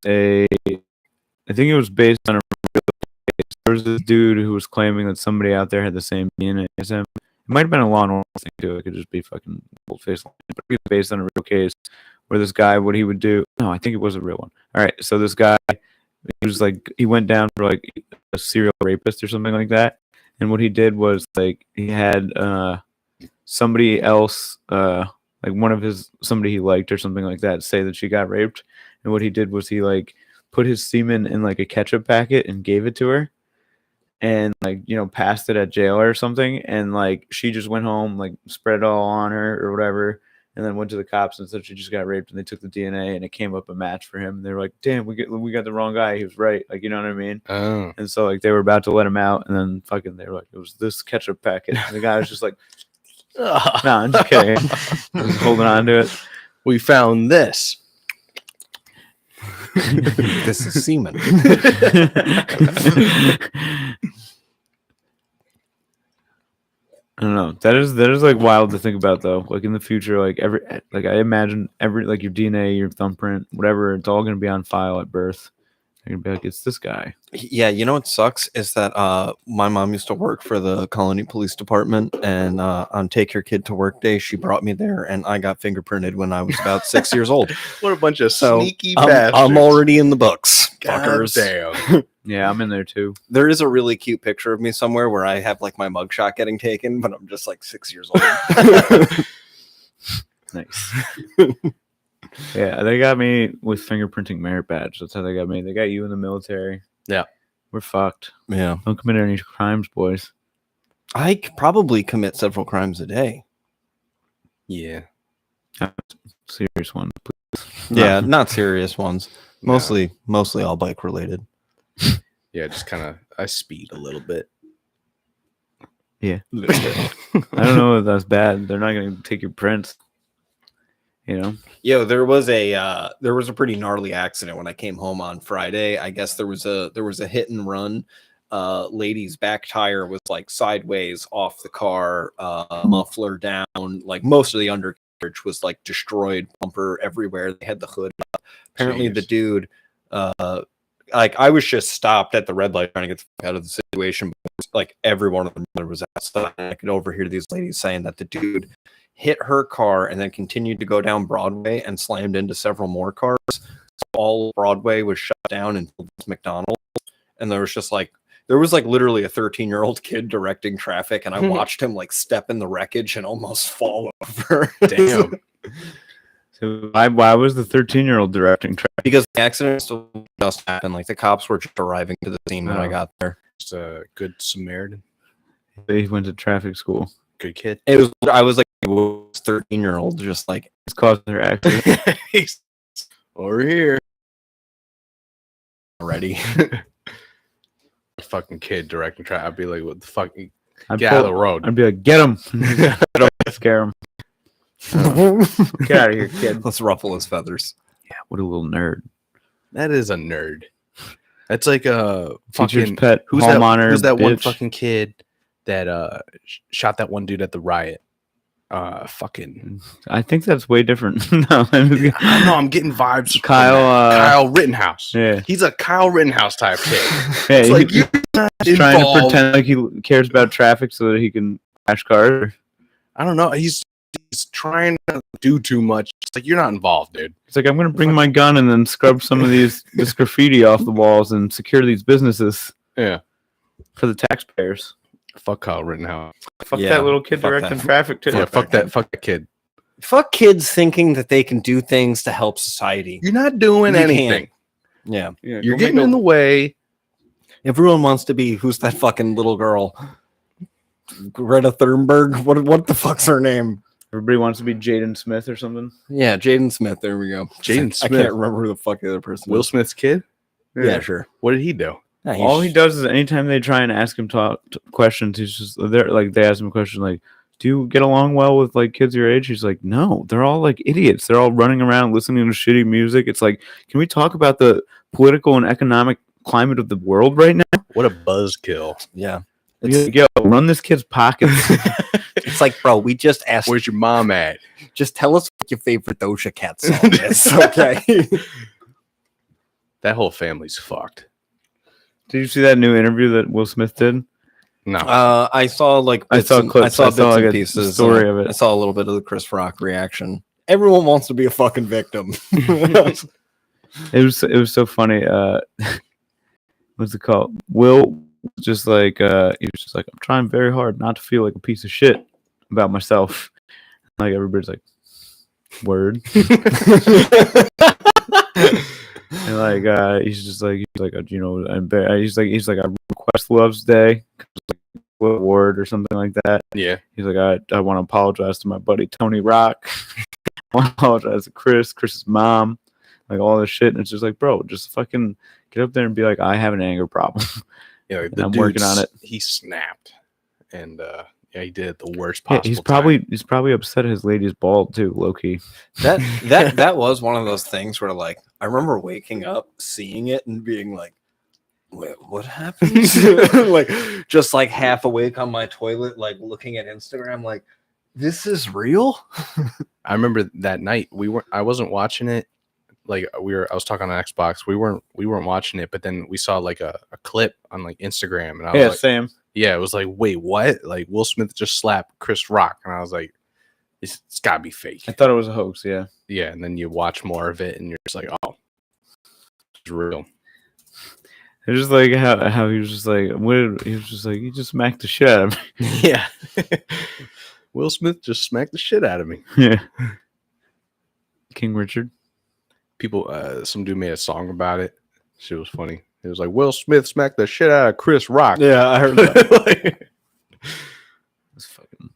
I think it was based on a real case. There was this dude who was claiming that somebody out there had the same DNA as him. It might have been a Law and Order thing too. It could just be fucking bold face. But it was based on a real case where this guy, what he would do. No, I think it was a real one. All right, so this guy, he was like, he went down for like a serial rapist or something like that. And what he did was like he had somebody else, like somebody he liked or something like that, say that she got raped. And what he did was he like put his semen in like a ketchup packet and gave it to her. And like, you know, passed it at jail or something, and like she just went home, like spread it all on her or whatever, and then went to the cops and said she just got raped, and they took the DNA and it came up a match for him. And they were like, damn, we got the wrong guy. He was right. Like, you know what I mean? Oh. And so like they were about to let him out, and then fucking they were like, it was this ketchup packet. And the guy was just like, no, I'm just kidding. I was holding on to it. We found this. This is semen. I don't know. That is like wild to think about though. Like in the future, like I imagine like your DNA, your thumbprint, whatever, it's all gonna be on file at birth. They're gonna be like, it's this guy. Yeah, you know what sucks is that my mom used to work for the Colony Police Department, and on Take Your Kid to Work Day, she brought me there, and I got fingerprinted when I was about 6 years old. What a bunch of So sneaky bastards. I'm already in the books. fuckers. Damn. Yeah, I'm in there too. There is a really cute picture of me somewhere where I have like my mugshot getting taken, but I'm just like 6 years old. Nice. Yeah, they got me with fingerprinting merit badge. That's how they got me. They got you in the military. Yeah. We're fucked. Yeah. Don't commit any crimes, boys. I probably commit several crimes a day. Yeah. Serious one, please. Yeah, not serious ones. Mostly all bike related. Yeah, just kind of I speed a little bit. Yeah. I don't know if that's bad. They're not going to take your prints. You know? Yo, there was a pretty gnarly accident when I came home on Friday. I guess there was a hit and run. Lady's back tire was like sideways off the car, muffler down, like most of the undercarriage was like destroyed, bumper everywhere. They had the hood up. Apparently the dude like I was just stopped at the red light trying to get the fuck out of the situation, but like every one of them was outside. I could overhear these ladies saying that the dude hit her car and then continued to go down Broadway and slammed into several more cars. So all Broadway was shut down until McDonald's, and there was literally a 13-year-old kid directing traffic, and I watched him like step in the wreckage and almost fall over. Damn. So why was the 13-year-old directing traffic? Because the accident still just happened. Like the cops were just arriving to the scene when I got there. Just a good Samaritan. He went to traffic school. Good kid. I was like 13-year-old, just like It's causing their accident. He's over here. already. Fucking kid directing traffic. I'd be like, what the fuck? I'd Get out of the road. I'd be like, get him. Don't scare him. Get out of here, kid. Let's ruffle his feathers. Yeah, what a little nerd. That is a nerd. That's like a Teacher's fucking pet. who's hall that? monitor, Who's that one bitch. fucking kid that shot that one dude at the riot? Fucking. I think that's way different. No, I don't know. I'm getting vibes. from Kyle, that. Kyle Rittenhouse. yeah. He's a Kyle Rittenhouse type kid. Yeah, It's like you're not he's trying to involved. pretend like he cares about traffic so that he can crash cars. I don't know. He's trying to do too much. It's like you're not involved, dude. It's like, I'm going to bring my gun and then scrub some of this graffiti off the walls and secure these businesses Yeah. for the taxpayers. Fuck Kyle Rittenhouse. Fuck Yeah, that little kid fuck directing that. traffic too. Yeah. Fuck that. Fuck that kid. Fuck kids thinking that they can do things to help society. You're not doing You anything. Yeah. Yeah, You're go getting make in the way. Everyone wants to be who's that fucking little girl? Greta Thunberg? What the fuck's her name? Everybody wants to be Jaden Smith or something. Yeah, Jaden Smith. There we go. Jaden I Smith. can't remember who the fuck the other person Will is. Smith's kid. Yeah, sure. What did he do? Yeah, All he does is anytime they try and ask him questions, he's just they're like they ask him a question like, "Do you get along well with like kids your age?" He's like, "No, they're all like idiots. They're all running around listening to shitty music." It's like, can we talk about the political and economic climate of the world right now? What a buzzkill. Yeah. It's like, yo, run this kid's pockets. It's like, bro, we just asked. Where's your mom at? Just tell us what your favorite Doja Cat song is. Okay. That whole family's fucked. Did you see that new interview that Will Smith did? No. I saw like I saw clips. I saw I bits saw, like, and a pieces. story of it. I saw a little bit of the Chris Rock reaction. Everyone wants to be a fucking victim. It was so funny. What's it called? Will just like he was just like, I'm trying very hard not to feel like a piece of shit about myself. Like everybody's like, word. And like he's like you know, he's like I request Love's Day, award or something like that. Yeah. He's like, I want to apologize to my buddy Tony Rock. I want to apologize to Chris's mom, like all this shit. And it's just like, bro, just fucking get up there and be like, I have an anger problem. Yeah. And I'm working on it. He snapped. And yeah, he did it the worst Yeah, possible. he's probably upset his lady's bald too, low key. That was one of those things where like I remember waking up, seeing it, and being like, "Wait, what happened?" Like just like half awake on my toilet, like looking at Instagram, like, "This is real." I remember that night I wasn't watching it. Like I was talking on Xbox. We weren't watching it, but then we saw like a clip on like Instagram, and I was like, same. yeah, it was like, wait, what? Like Will Smith just slapped Chris Rock, and I was like, it's gotta be fake. I thought it was a hoax. Yeah. Yeah, and then you watch more of it, and you're just like, oh, it's real. It's just like how he was just like, he was just like, he just smacked the shit out of me. Yeah. Will Smith just smacked the shit out of me. Yeah. King Richard. People, some dude made a song about it. Shit was funny. It was like Will Smith smacked the shit out of Chris Rock. Yeah, I heard that. Like, It's fucking.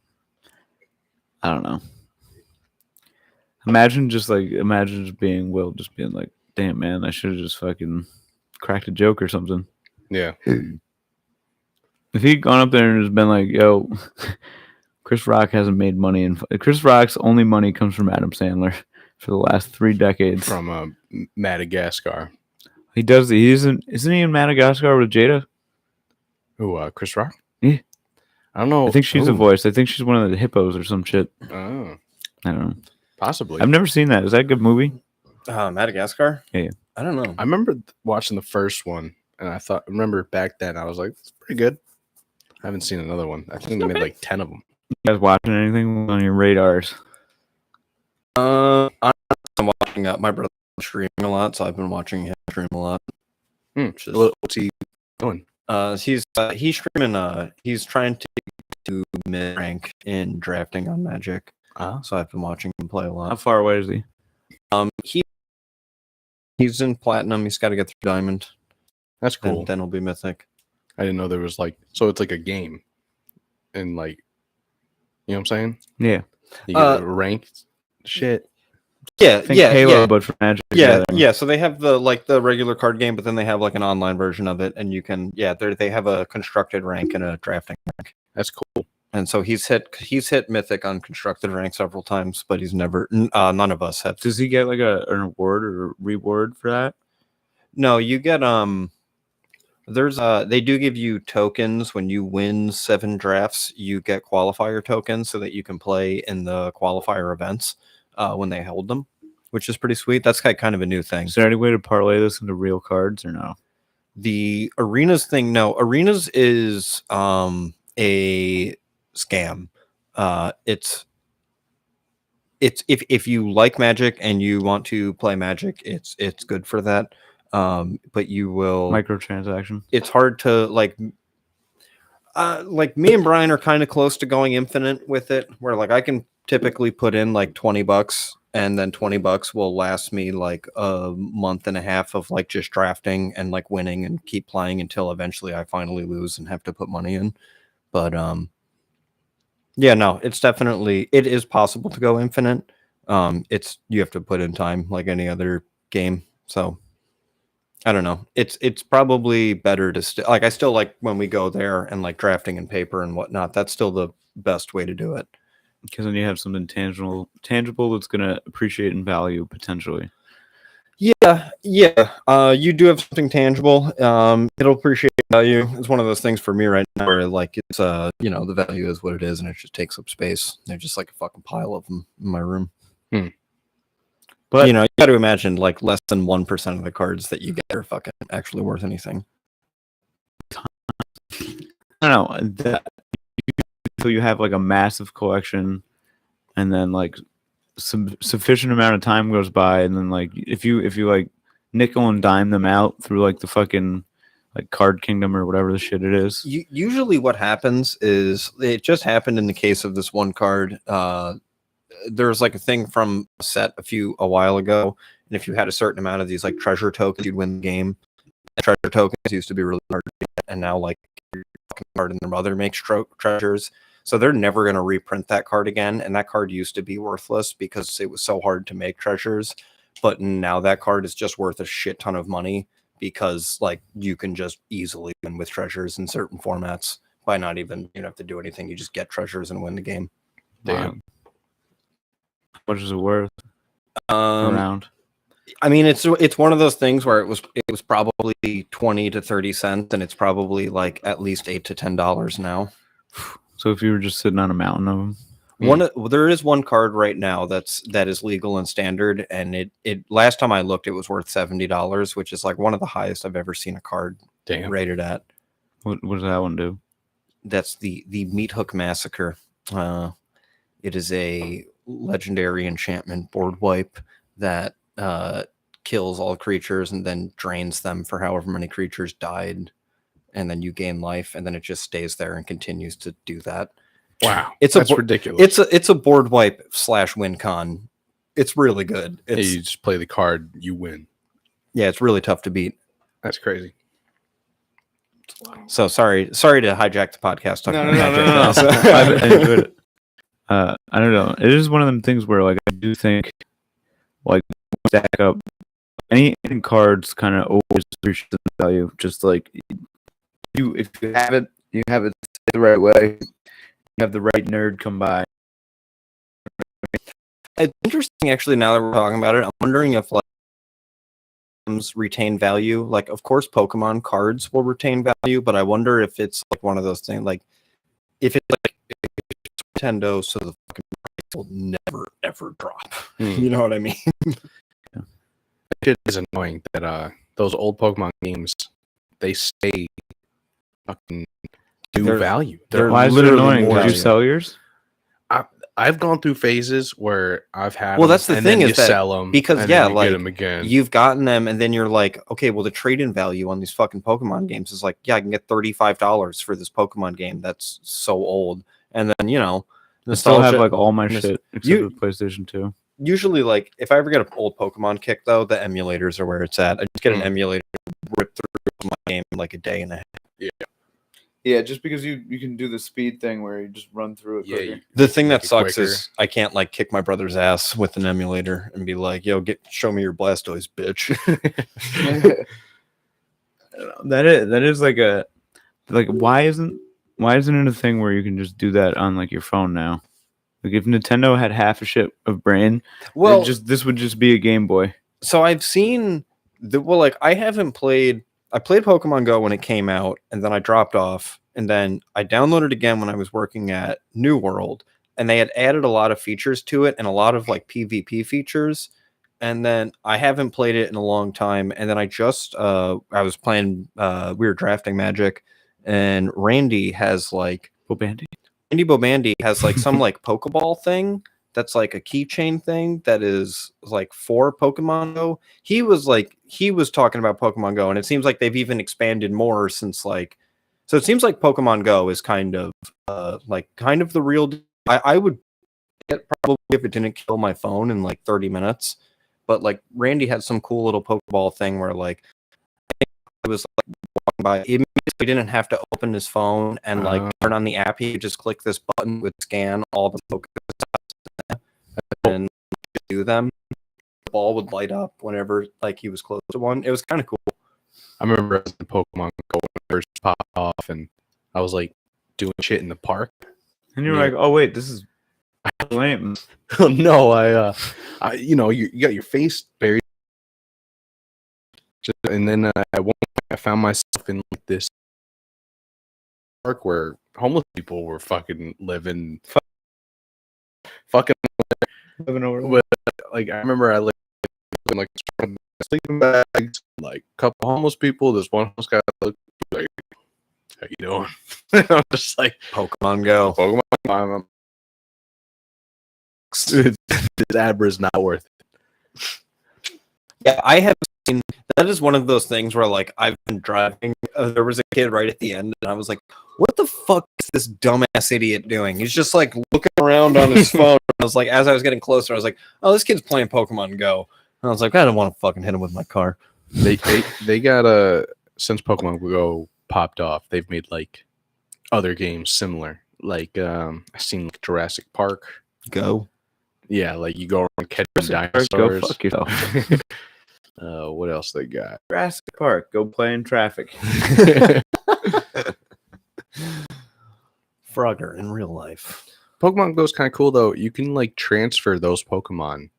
I don't know. Imagine just being Will, just being like, damn man, I should have just fucking cracked a joke or something. yeah. If he'd gone up there and just been like, yo, Chris Rock hasn't made money, and Chris Rock's only money comes from Adam Sandler for the last 3 decades. From Madagascar. He does. He isn't he in Madagascar with Jada? Who, Chris Rock? Yeah. I don't know. I think she's the Ooh. voice. I think she's one of the hippos or some shit. Oh, I don't know. possibly. I've never seen that. Is that a good movie? Madagascar? Yeah. I don't know. I remember watching the first one, and I remember back then, I was like, it's pretty good. I haven't seen another one. I think they made like 10 of them. You guys watching anything on your radars? I'm watching my brother streaming a lot, so I've been watching him stream a lot. What's he doing? He's streaming. He's trying to mid rank in drafting on Magic. So I've been watching him play a How lot. far away is he? He's in platinum. He's got to get through diamond. That's cool. And then he'll be mythic. I didn't know there was like, so it's like a game. And like, you know what I'm saying? Yeah. You get ranked shit. Yeah, Think Halo, but for Magic. Yeah, together. yeah. So they have the regular card game, but then they have like an online version of it, and you can they have a constructed rank and a drafting rank. That's cool. And so he's hit mythic on constructed rank several times, but he's never none of us have. Does he get like an award or reward for that? No, you get there's they do give you tokens when you win 7 drafts. You get qualifier tokens so that you can play in the qualifier events when they hold them, which is pretty sweet. That's kind of a new thing. Is there any way to parlay this into real cards or no? The arenas thing, no. Arenas is a scam. It's if you like Magic and you want to play Magic, it's good for that. But you will Microtransaction. It's hard to like me and Brian are kind of close to going infinite with it, where like I can typically put in like $20 and then $20 will last me like a month and a half of like just drafting and like winning and keep playing until eventually I finally lose and have to put money in. But yeah, no, it is possible to go infinite. You have to put in time like any other game. So I don't know. It's probably better to I still like when we go there and like drafting and paper and whatnot. That's still the best way to do it. Because then you have something tangible that's going to appreciate in value potentially. Yeah. You do have something tangible. It'll appreciate value. It's one of those things for me right now where like it's the value is what it is and it just takes up space. They're just like a fucking pile of them in my room. But you got to imagine like less than 1% of the cards that you get are fucking actually worth anything. I don't know. So you have like a massive collection, and then like some sufficient amount of time goes by, and then like if you like nickel and dime them out through like the fucking like Card Kingdom or whatever the shit it is. Usually what happens is it just happened in the case of this one card. There's like a thing from a set a while ago, and if you had a certain amount of these like treasure tokens, you'd win the game. Treasure tokens used to be really hard to get, and now like your fucking card and their mother makes treasures. So they're never going to reprint that card again. And that card used to be worthless because it was so hard to make treasures. But now that card is just worth a shit ton of money because like you can just easily win with treasures in certain formats by not even, you don't have to do anything. You just get treasures and win the game. Damn. How much is it worth? Around. I mean, it's one of those things where it was probably 20 to 30 cents, and it's probably like at least $8 to $10 now. So if you were just sitting on a mountain of them, there is one card right now that is legal and standard, and it last time I looked, it was worth $70, which is like one of the highest I've ever seen a card rated at. What does that one do? That's the Meat Hook Massacre. It is a legendary enchantment board wipe that kills all creatures and then drains them for however many creatures died, and then you gain life, and then it just stays there and continues to do that. Wow, That's ridiculous. It's a board wipe / win con. It's really good. Hey, you just play the card, you win. Yeah, it's really tough to beat. That's crazy. So sorry to hijack the podcast. talking about Magic no. now. So- I enjoyed it. I don't know. It is one of them things where like I do think like stack up any cards kind of always appreciate the value. Just like if you have it the right way. You have the right nerd come by. It's interesting, actually. Now that we're talking about it, I'm wondering if like retain value. Like, of course, Pokemon cards will retain value, but I wonder if it's like one of those things. Like, if it's like Nintendo, so the fucking price will never ever drop. You know what I mean? It is annoying that those old Pokemon games, they stay fucking do value. they're Why is it literally annoying? more Did you value. sell yours? I've gone through phases where I've had Well, them, that's the and thing then is you that- sell them because, and yeah, then you like, get them again. You've gotten them, and then you're like, okay, well, the trade-in value on these fucking Pokemon games is like, yeah, I can get $35 for this Pokemon game that's so old, and then I still have nostalgia- like all my Nos- shit except you- for PlayStation 2. Usually, like, if I ever get an old Pokemon kick, though, the emulators are where it's at. I just get an emulator, rip through my game in like a day and a half. Yeah, just because you can do the speed thing where you just run through it. Yeah, quicker. you- The thing Make that it sucks quicker. is I can't like kick my brother's ass with an emulator and be like, "Yo, show me your Blastoise, bitch." that is like a why isn't it a thing where you can just do that on like your phone now? Like if Nintendo had half a shit of brain, Well, this would just be a Game Boy. so I've seen like I haven't played. I played Pokemon Go when it came out, and then I dropped off, and then I downloaded again when I was working at New World, and they had added a lot of features to it and a lot of like PvP features. And then I haven't played it in a long time. And then I was playing we were drafting Magic, and Randy has like Bobandy. Randy Bobandy has like some like Pokeball thing that's like a keychain thing that is like for Pokemon Go. He was talking about Pokemon Go, and it seems like they've even expanded more since like, so it seems like Pokemon Go is kind of the real deal. I would get probably if it didn't kill my phone in like 30 minutes. But like Randy had some cool little Pokeball thing where like it was like walking by, he didn't have to open his phone and like turn on the app. He could just click this button, would scan all the Pokemon and do them. The ball would light up whenever like he was close to one. It was kind of cool. I remember as the Pokemon Go when it first popped off, and I was like doing shit in the park. And you're Yeah. like, oh wait, this is lame. No, you got your face buried. And then at one point I found myself in like this park where homeless people were fucking living, fucking Living over with, like I remember I lived in like sleeping bags, like a couple homeless people. This one homeless guy looked like, "How you doing?" I'm just like, Pokemon Go. Pokemon. This Abra is not worth it. Yeah, I have seen that is one of those things where like I've been driving. There was a kid right at the end, and I was like, "What the fuck is this dumbass idiot doing?" He's just like looking around on his phone. I was like, as I was getting closer, I was like, "Oh, this kid's playing Pokemon Go." And I was like, "I don't want to fucking hit him with my car." They got since Pokemon Go popped off, they've made like other games similar. Like I seen like Jurassic Park. Go. Yeah, like you go around catching Go dinosaurs. fuck yourself. What else they got? Jurassic Park. Go play in traffic. Frogger in real life. Pokemon Go is kind of cool though. You can like transfer those Pokemon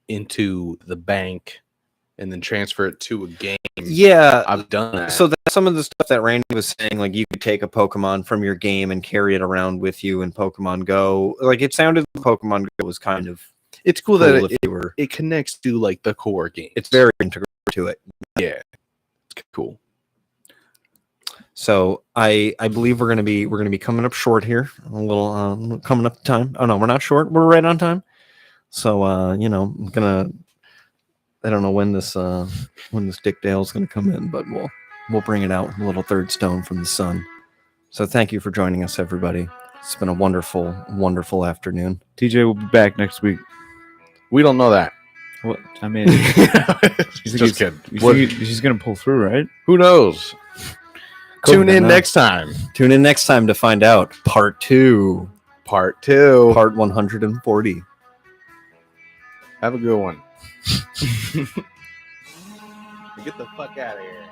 into the bank and then transfer it to a game. Yeah. I've done that. So that's some of the stuff that Randy was saying. Like you could take a Pokemon from your game and carry it around with you in Pokemon Go. Like it sounded like Pokemon Go was kind of it's cool cool that if you were. it connects to like the core game. It's very integral to it. yeah, it's cool. So I believe we're gonna be coming up short here. A little coming up time. Oh no, we're not short. We're right on time. So I'm gonna I don't know when this Dick Dale's going to come in, but we'll bring it out. A little third stone from the sun. So thank you for joining us, everybody. It's been a wonderful, wonderful afternoon. TJ will be back next week. We don't know that. What? I mean, Just kidding. She's gonna pull through, right? Who knows? Cool, Tune I in know. next time. Tune in next time to find out part 2, Part 2. part 140. Have a good one. Get the fuck out of here.